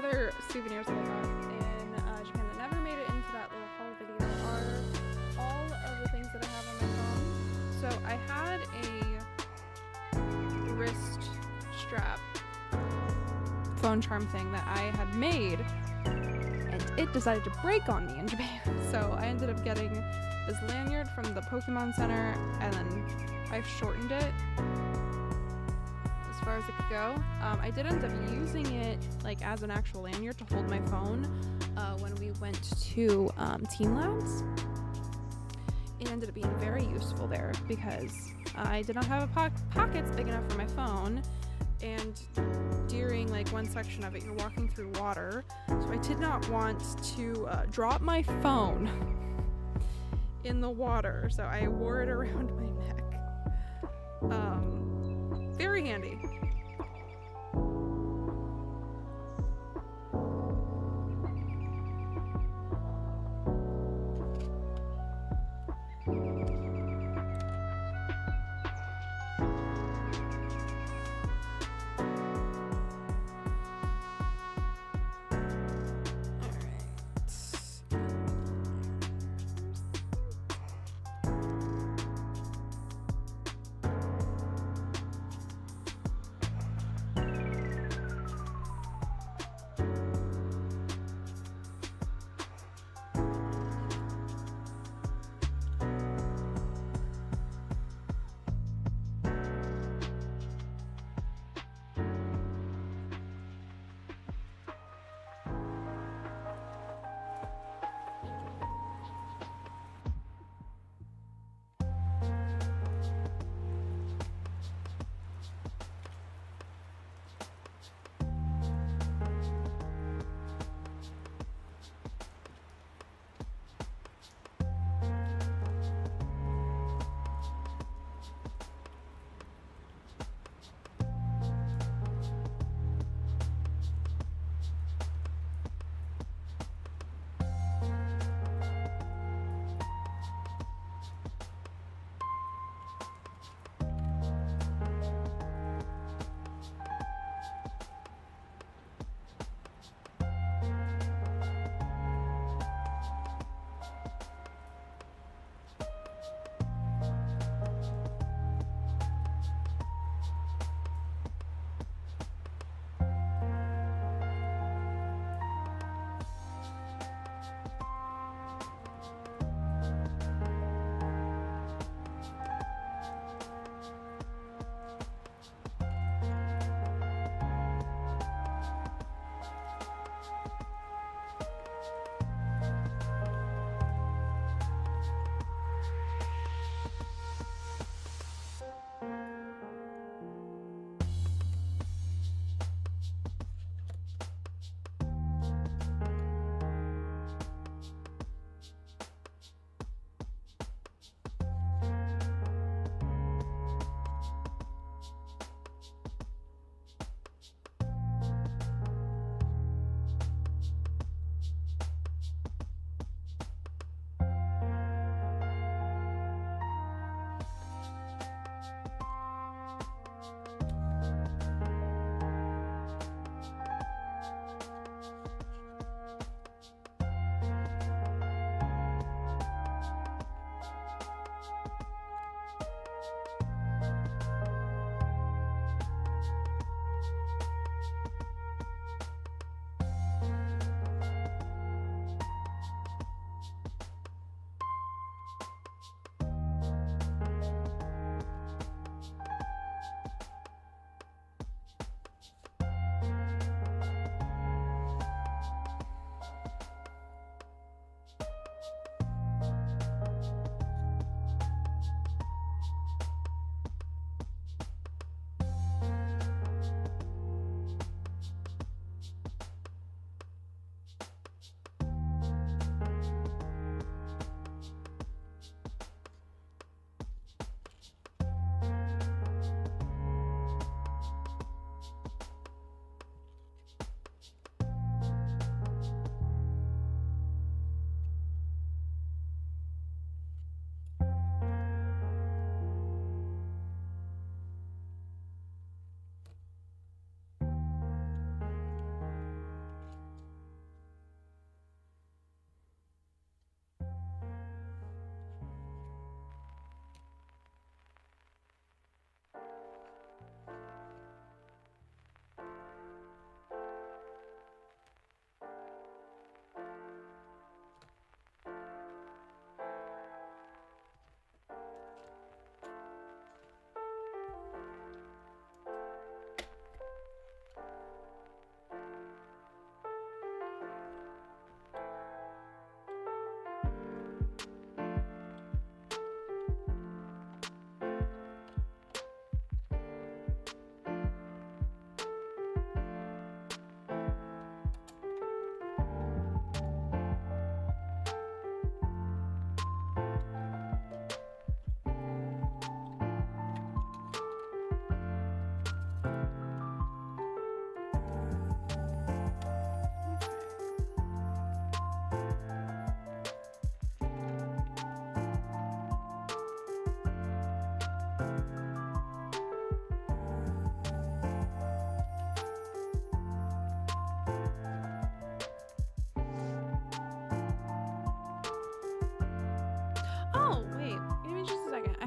[SPEAKER 2] other souvenirs that I got in Japan that never made it into that little haul video are all of the things that I have on my phone. So I had a wrist strap phone charm thing that I had made, and it decided to break on me in Japan. So I ended up getting this lanyard from the Pokemon Center, and then I've shortened it as far as it could go. I did end up using it like as an actual lanyard to hold my phone when we went to Team Labs. It ended up being very useful there because I did not have pockets big enough for my phone, and during like one section of it you're walking through water, so I did not want to drop my phone in the water, so I wore it around my neck. Very handy.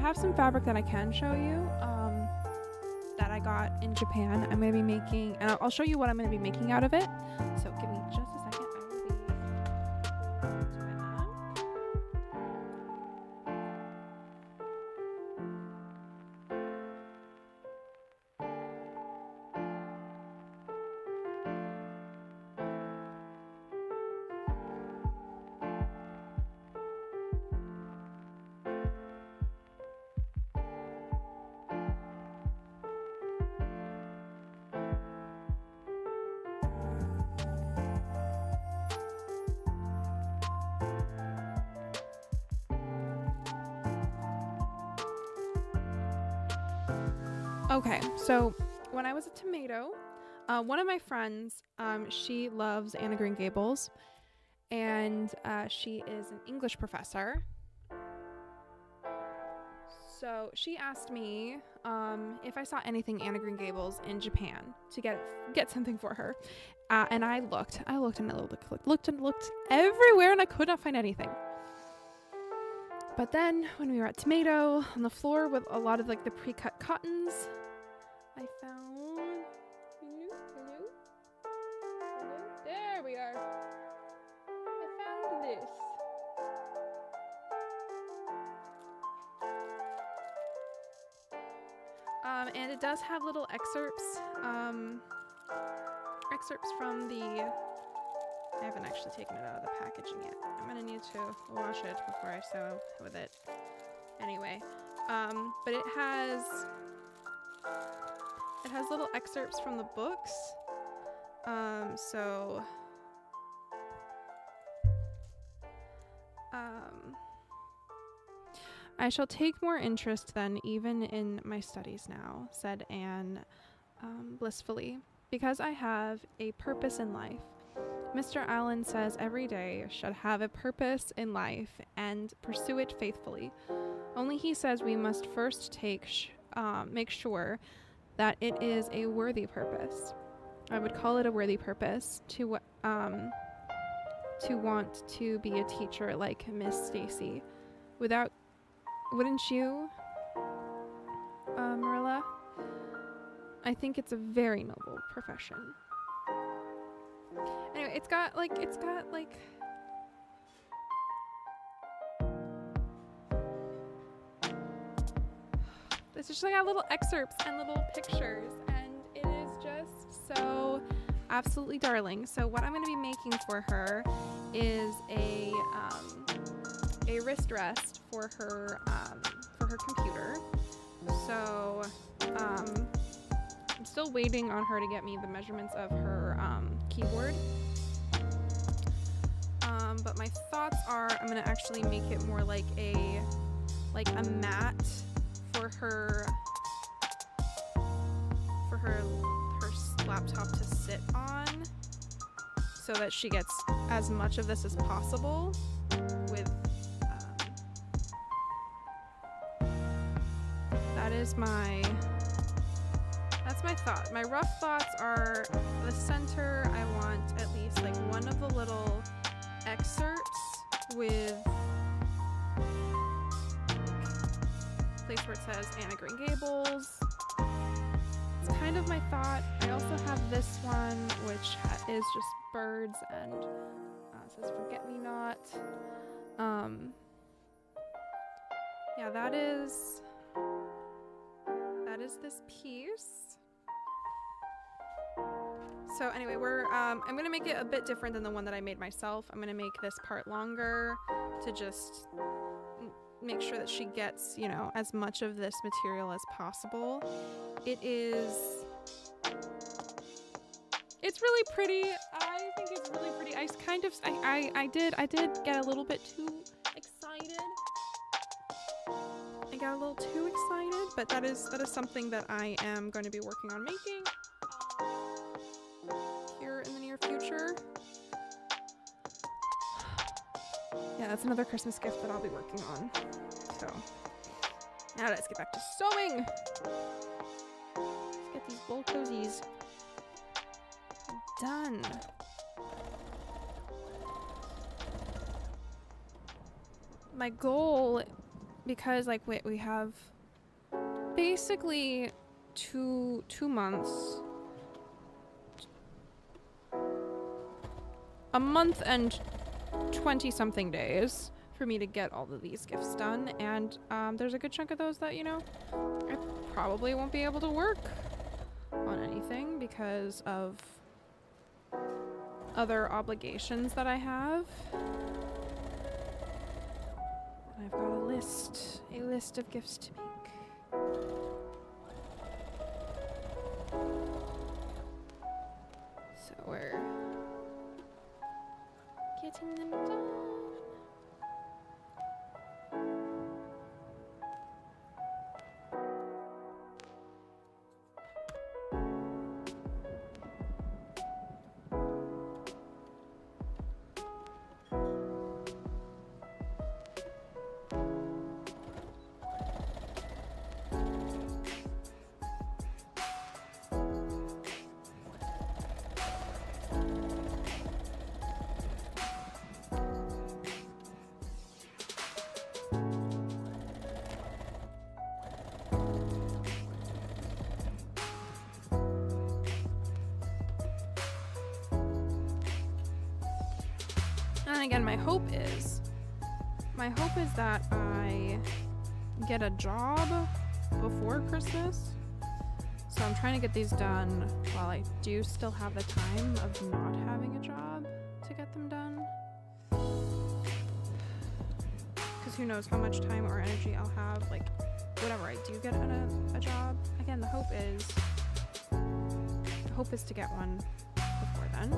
[SPEAKER 2] have some fabric that I can show you that I got in Japan. I'm going to be making, and I'll show you what I'm going to be making out of it. So give me just a second. I will be doing that. Okay, so when I was a tomato, one of my friends, she loves Anna Green Gables, and she is an English professor. So she asked me if I saw anything Anna Green Gables in Japan to get something for her, and I looked and I looked everywhere, and I could not find anything. But then when we were at Tomato on the floor with a lot of like the pre-cut cottons, I found, hello, there we are. I found this. And it does have little excerpts from the, I haven't actually taken it out of the packaging yet. I'm gonna need to wash it before I sew with it. Anyway, but it has little excerpts from the books. I shall take more interest then even in my studies now, said Anne blissfully, because I have a purpose in life. Mr. Allen says every day should have a purpose in life and pursue it faithfully. Only he says we must first make sure that it is a worthy purpose. I would call it a worthy purpose to want to be a teacher like Miss Stacy. Wouldn't you, Marilla? I think it's a very noble profession. Anyway, it's got it's just like little excerpts and little pictures, and it is just so absolutely darling. So what I'm going to be making for her is a wrist rest for her computer. So I'm still waiting on her to get me the measurements of her keyboard. But my thoughts are I'm going to actually make it more like a mat for her laptop to sit on, so that she gets as much of this as possible with that's my thought. My rough thoughts are the center, I want at least like one of the little excerpts with place where it says Anna Green Gables. It's kind of my thought. I also have this one, which is just birds and says "Forget Me Not." Yeah, that is this piece. So anyway, I'm gonna make it a bit different than the one that I made myself. I'm gonna make this part longer to just make sure that she gets, as much of this material as possible. It's really pretty. I think it's really pretty. I did get a little bit too excited. I got a little too excited, but that is something that I am going to be working on making here in the near future. Yeah, that's another Christmas gift that I'll be working on. So now let's get back to sewing. Let's get these bowl cozies done. My goal because like we have basically two months, a month and 20 something days for me to get all of these gifts done, and there's a good chunk of those that, you know, I probably won't be able to work on anything because of other obligations that I have. I've got a list of gifts to make. So we're getting them done. And again, my hope is that I get a job before Christmas. So I'm trying to get these done while I do still have the time of not having a job to get them done. Because who knows how much time or energy I'll have, like, whatever I do get a job. Again, the hope is to get one before then.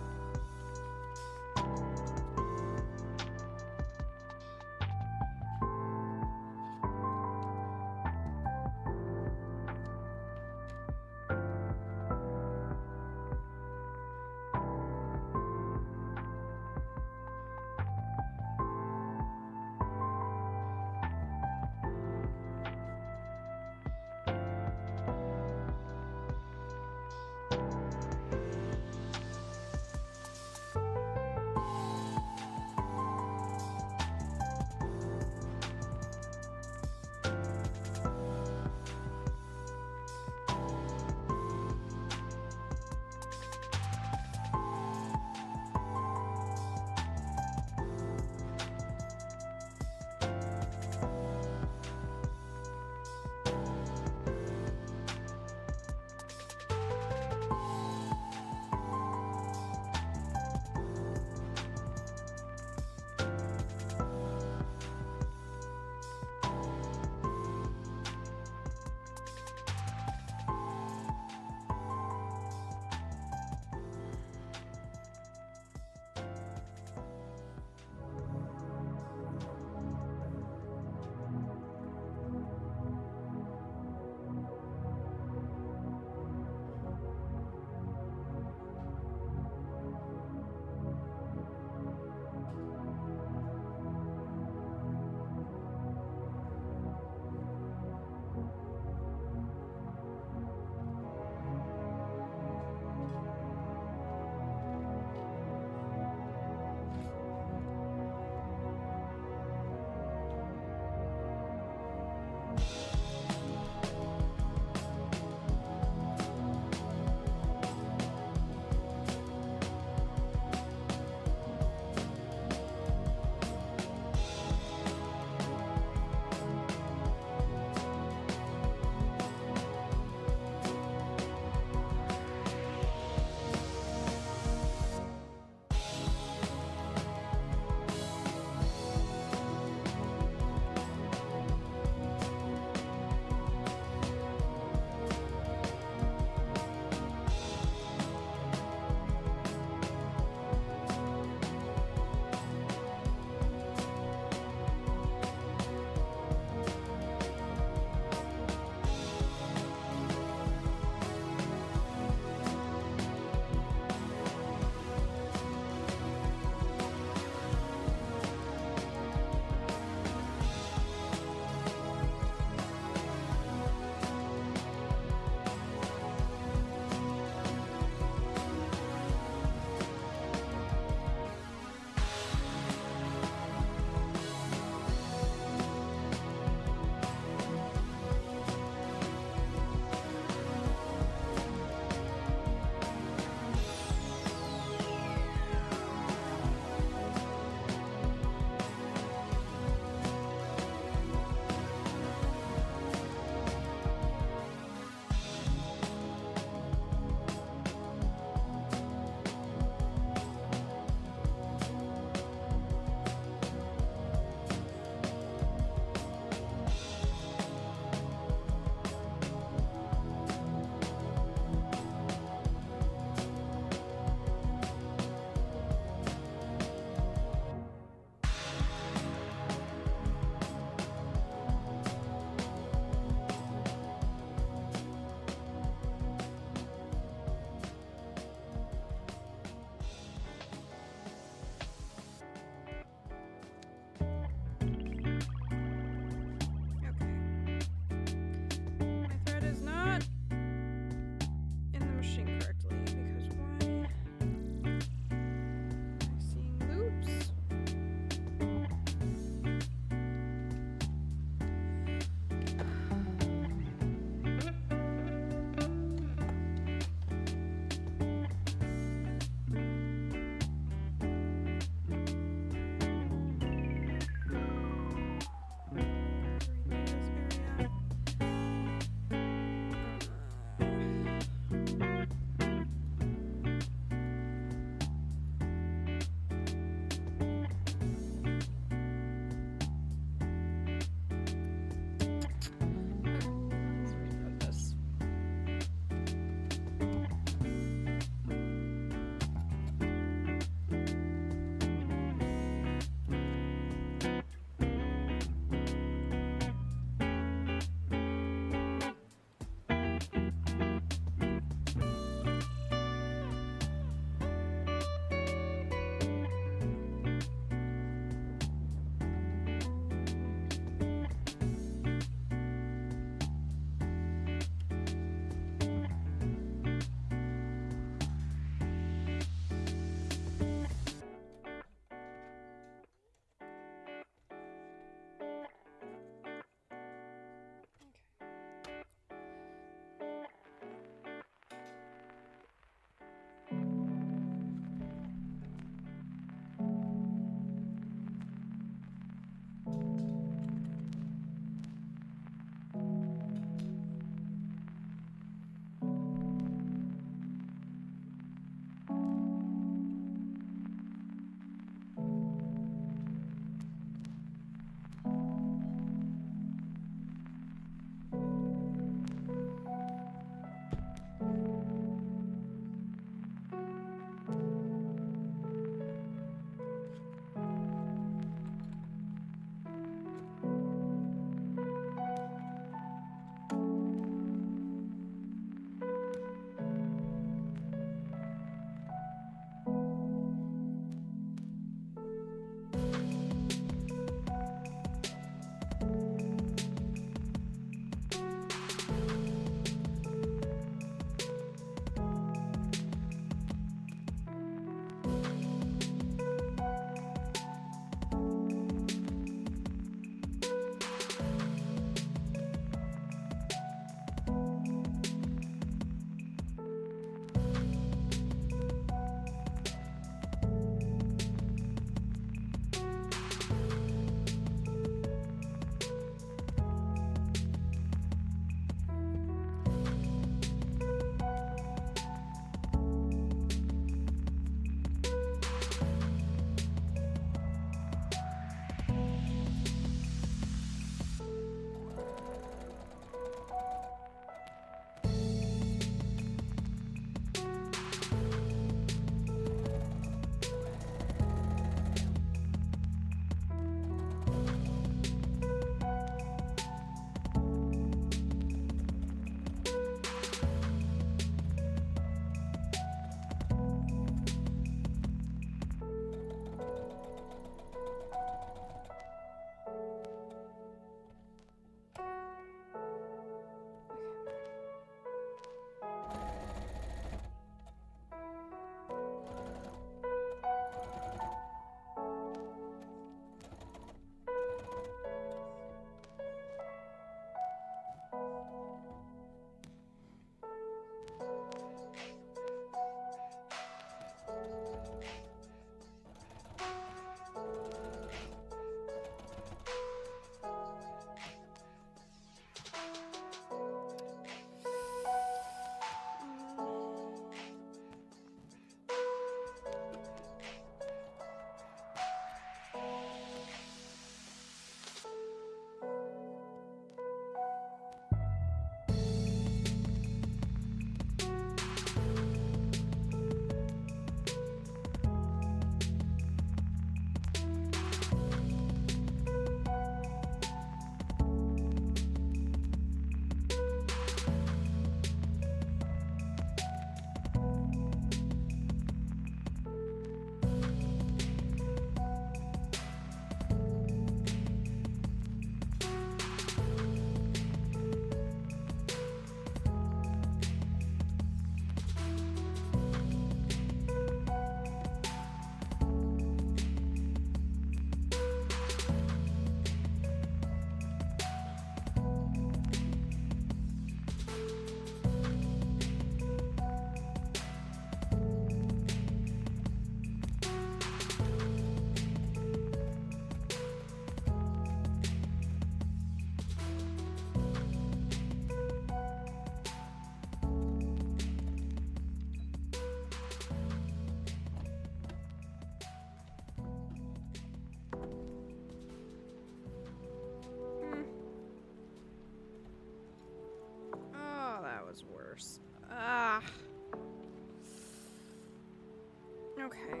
[SPEAKER 2] Okay.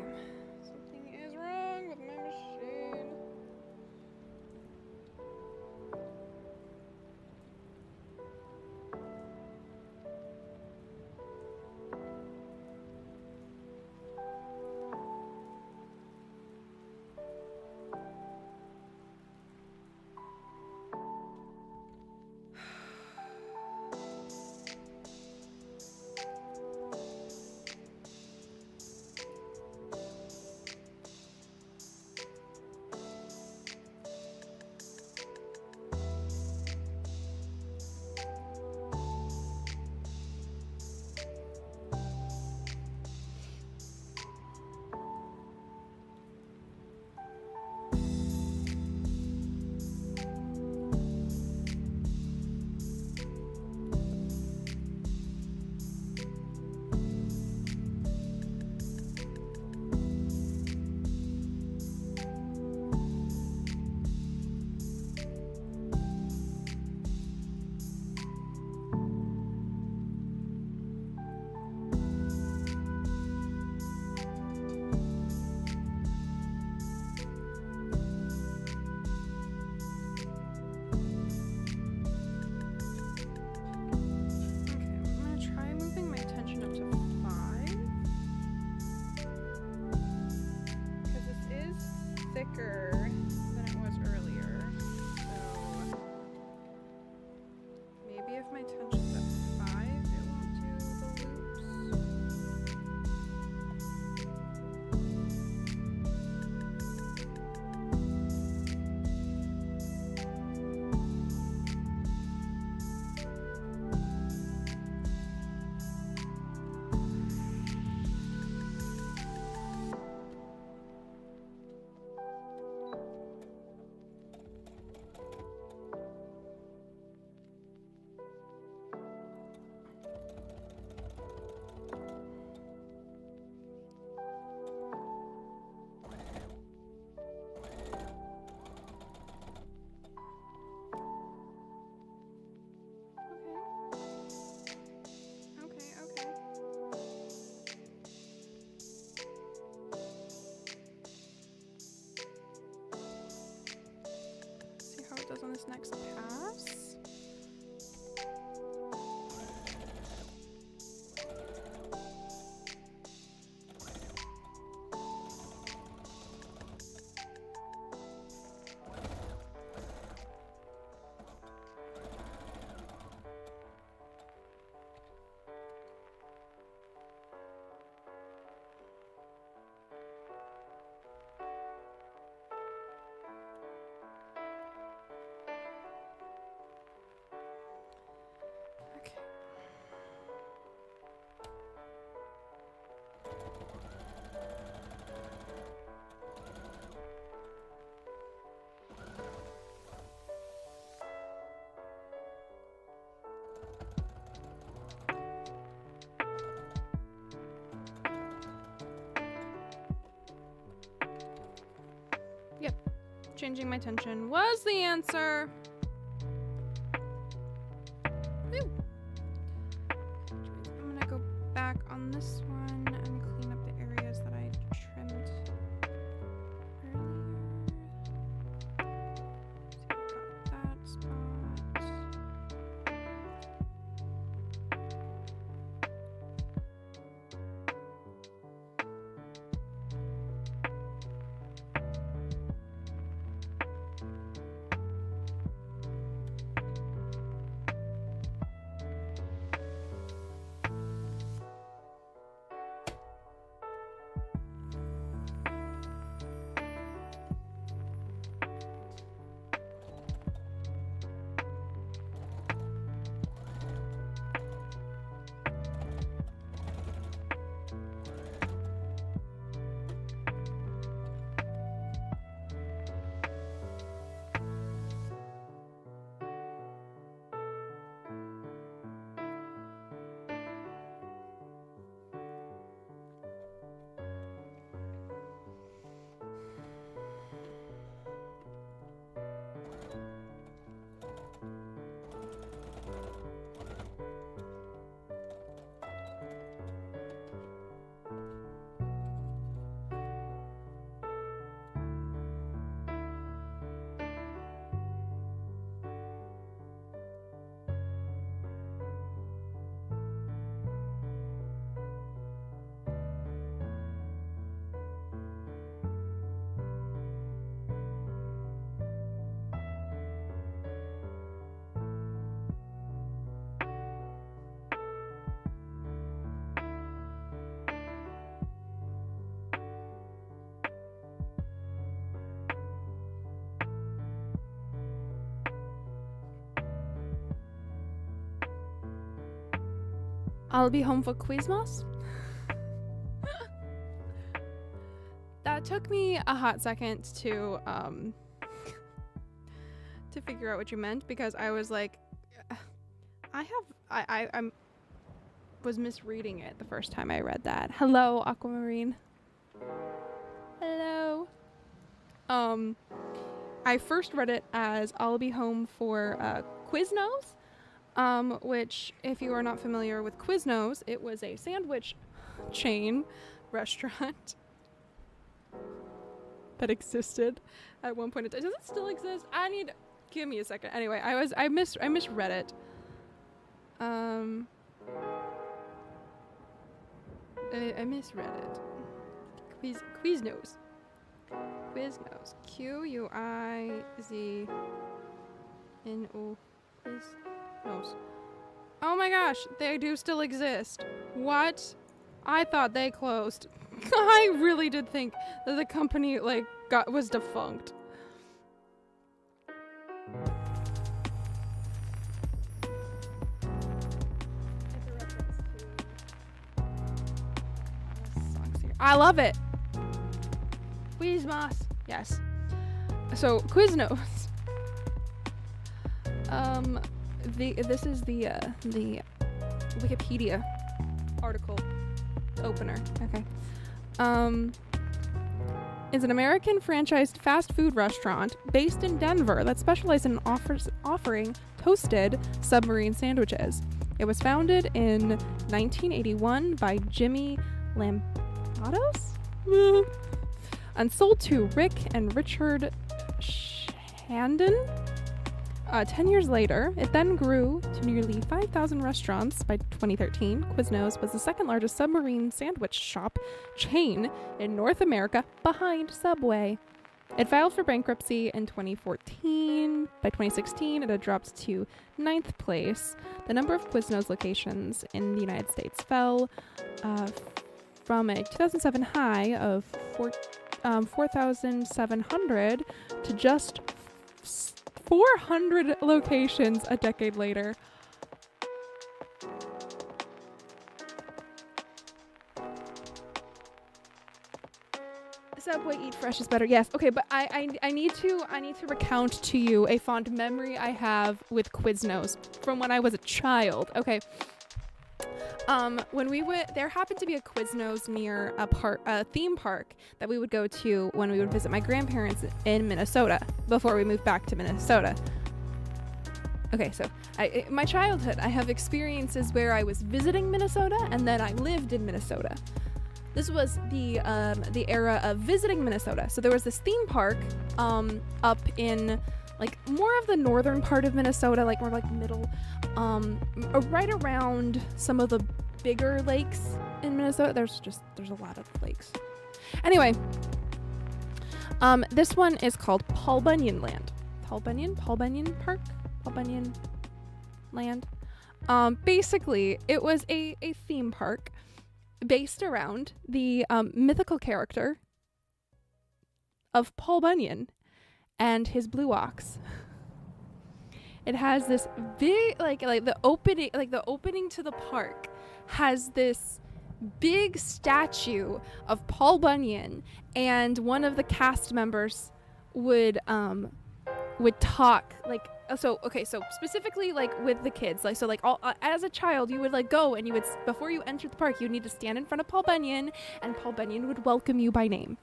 [SPEAKER 2] Something is wrong with my machine. Thicker than it was earlier, so maybe if my tension's at 5, it won't do the loops. Does on this next pass. Yep, changing my tension was the answer. Woo. I'm gonna go back on this one and clean up the areas that I trimmed earlier. So I've got that spot. I'll be home for Quiznos. That took me a hot second to figure out what you meant, because I was like, I was misreading it the first time I read that. Hello, Aquamarine. Hello. I first read it as I'll be home for Quiznos, which, if you are not familiar with Quiznos, it was a sandwich chain restaurant that existed at one point in time. Does it still exist? Give me a second. Anyway, I misread it. I misread it. Quiznos. Quiznos. Quiznos. Quiznos. Oh my gosh, they do still exist. What? I thought they closed. I really did think that the company was defunct. I love it. Quizmas. Yes. So Quiznos. This is the Wikipedia article opener. Okay. Is an American franchised fast food restaurant based in Denver that specializes in offering toasted submarine sandwiches. It was founded in 1981 by Jimmy Lambatos and sold to Rick and Richard Shandon. 10 years later, it then grew to nearly 5,000 restaurants by 2013. Quiznos was the second largest submarine sandwich shop chain in North America behind Subway. It filed for bankruptcy in 2014. By 2016, it had dropped to 9th place. The number of Quiznos locations in the United States fell from a 2007 high of 4,700 to just 400 locations a decade later. Subway eat fresh is better. Yes. Okay, but I need to recount to you a fond memory I have with Quiznos from when I was a child. Okay. When we went, there happened to be a Quiznos near a theme park that we would go to when we would visit my grandparents in Minnesota before we moved back to Minnesota. Okay, so my childhood, I have experiences where I was visiting Minnesota and then I lived in Minnesota. This was the era of visiting Minnesota. So there was this theme park up in more of the northern part of Minnesota, more middle, right around some of the bigger lakes in Minnesota. There's a lot of lakes. Anyway, this one is called Paul Bunyan Land. Paul Bunyan Park? Paul Bunyan Land. Basically, it was a theme park based around the mythical character of Paul Bunyan and his blue ox. It has this big, the opening to the park has this big statue of Paul Bunyan, and one of the cast members would talk so specifically with the kids, as a child you would go and you would, before you entered the park, you need to stand in front of Paul Bunyan, and Paul Bunyan would welcome you by name.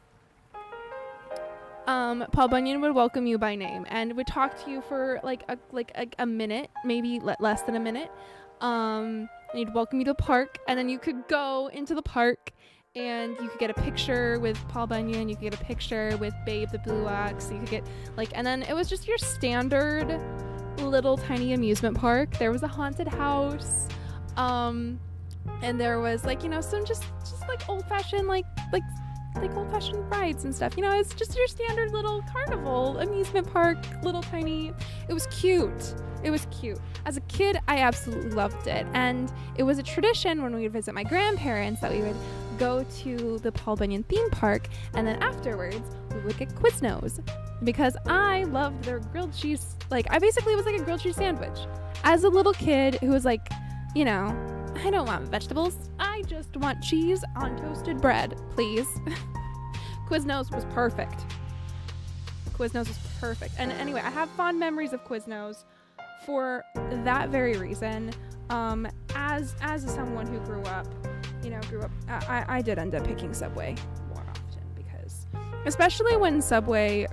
[SPEAKER 2] Paul Bunyan would welcome you by name and would talk to you for a minute, maybe less than a minute. And he'd welcome you to the park, and then you could go into the park and you could get a picture with Paul Bunyan, you could get a picture with Babe the Blue Ox, you could get and then it was just your standard little tiny amusement park. There was a haunted house, and there was some just old-fashioned old-fashioned rides and stuff. It's just your standard little carnival amusement park, little tiny. It was cute. As a kid, I absolutely loved it, and it was a tradition when we would visit my grandparents that we would go to the Paul Bunyan theme park, and then afterwards we would get Quiznos because I loved their grilled cheese. I basically was like a grilled cheese sandwich as a little kid who was I don't want vegetables. I just want cheese on toasted bread, please. Quiznos was perfect. Quiznos was perfect. And anyway, I have fond memories of Quiznos for that very reason. As someone who grew up, I did end up picking Subway more often because, especially when Subway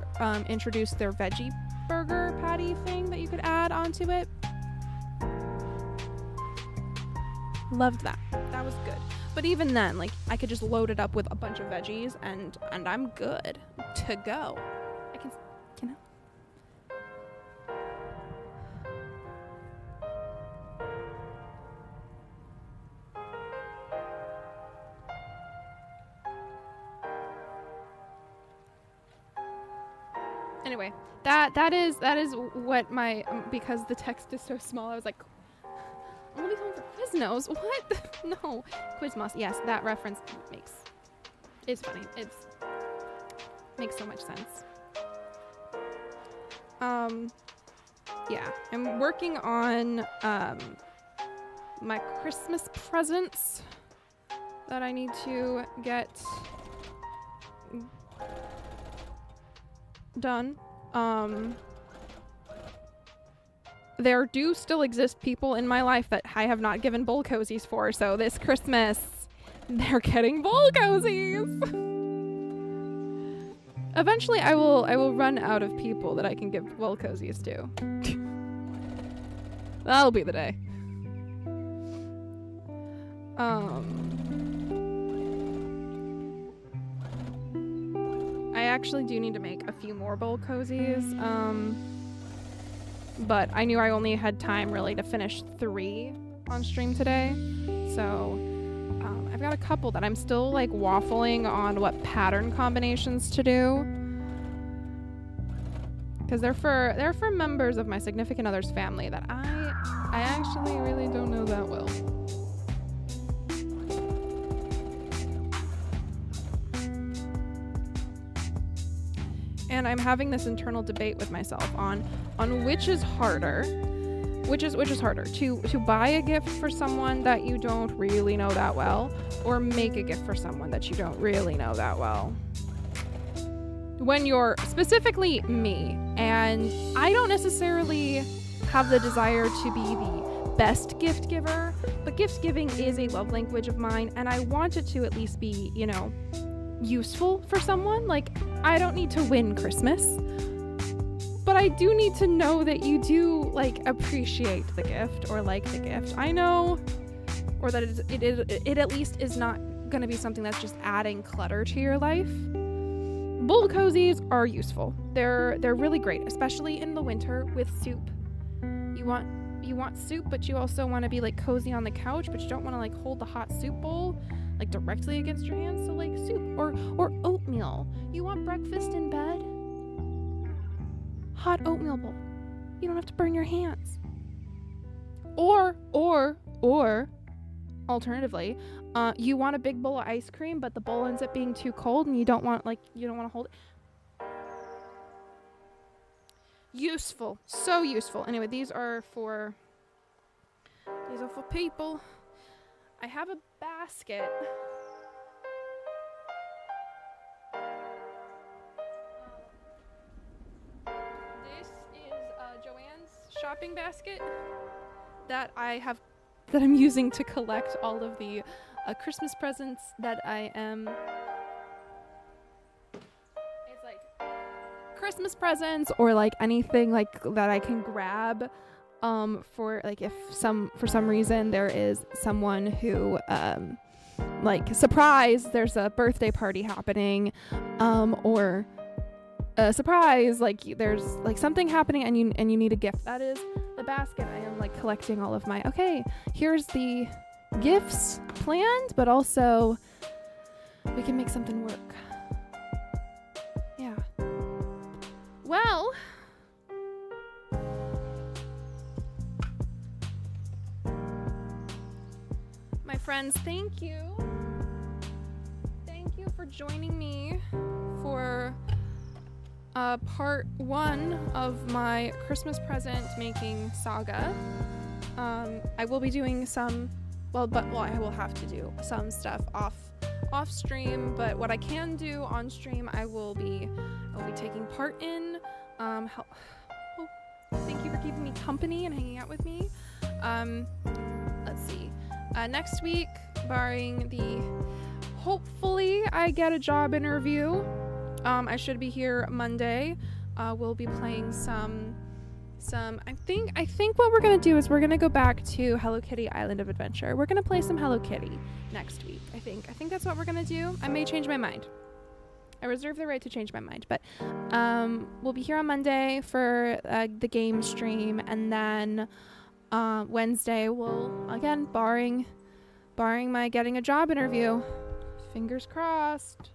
[SPEAKER 2] introduced their veggie burger patty thing that you could add onto it. Loved that. That was good. But even then, like, I could just load it up with a bunch of veggies and I'm good to go. I can, you know. Anyway, that is what my because the text is so small, I was like, I'm gonna be home for Quiznos. What? No, Quizmas. Yes, that reference it's funny. Makes so much sense. Yeah, I'm working on my Christmas presents that I need to get done. There do still exist people in my life that I have not given bowl cozies for, so this Christmas they're getting bowl cozies. Eventually I will run out of people that I can give bowl cozies to. That'll be the day. I actually do need to make a few more bowl cozies. But I knew I only had time really to finish 3 on stream today. So I've got a couple that I'm still like waffling on what pattern combinations to do. Because they're for members of my significant other's family that I actually really don't know that well. And I'm having this internal debate with myself on which is harder, which is harder to buy a gift for someone that you don't really know that well, or make a gift for someone that you don't really know that well. When you're specifically me, and I don't necessarily have the desire to be the best gift giver, but gift giving is a love language of mine, and I want it to at least be, useful for someone. Like, I don't need to win Christmas, but I do need to know that you do like appreciate the gift or like the gift. I know, or that it at least is not going to be something that's just adding clutter to your life. Bowl cozies are useful. They're really great, especially in the winter with soup. You want soup, but you also want to be like cozy on the couch, but you don't want to like hold the hot soup bowl like directly against your hands. So like soup or oatmeal. You want breakfast in bed? Hot oatmeal bowl. You don't have to burn your hands. Or alternatively, you want a big bowl of ice cream, but the bowl ends up being too cold and you don't want to hold it. Useful. So useful. Anyway, these are for people. I have a basket. This is Joanne's shopping basket that I'm using to collect all of the Christmas presents that I am. It's like Christmas presents or like anything like that I can grab. For like if for some reason there is someone who like surprise, there's a birthday party happening, or a surprise, like there's like something happening and you need a gift. That is the basket. I am like collecting all of my, okay, here's the gifts planned, but also we can make something work. Yeah. Well, my friends, thank you for joining me for part 1 of my Christmas present making saga. I will be doing some well, I will have to do some stuff off stream, but what I can do on stream, I will be taking part in. Thank you for keeping me company and hanging out with me. Let's see. Next week, barring hopefully I get a job interview. I should be here Monday. We'll be playing some I think what we're gonna do is we're gonna go back to Hello Kitty Island of Adventure. We're gonna play some Hello Kitty next week. I think that's what we're gonna do. I may change my mind. I reserve the right to change my mind, but we'll be here on Monday for the game stream, and then Wednesday we'll, again, barring my getting a job interview, fingers crossed,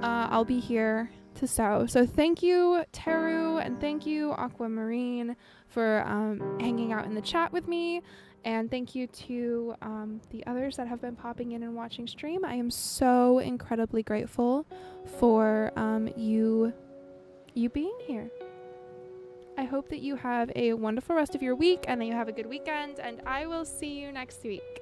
[SPEAKER 2] I'll be here to sew. So thank you, Teru, and thank you, Aquamarine, for hanging out in the chat with me. And thank you to the others that have been popping in and watching stream. I am so incredibly grateful for you being here. I hope that you have a wonderful rest of your week and that you have a good weekend, and I will see you next week.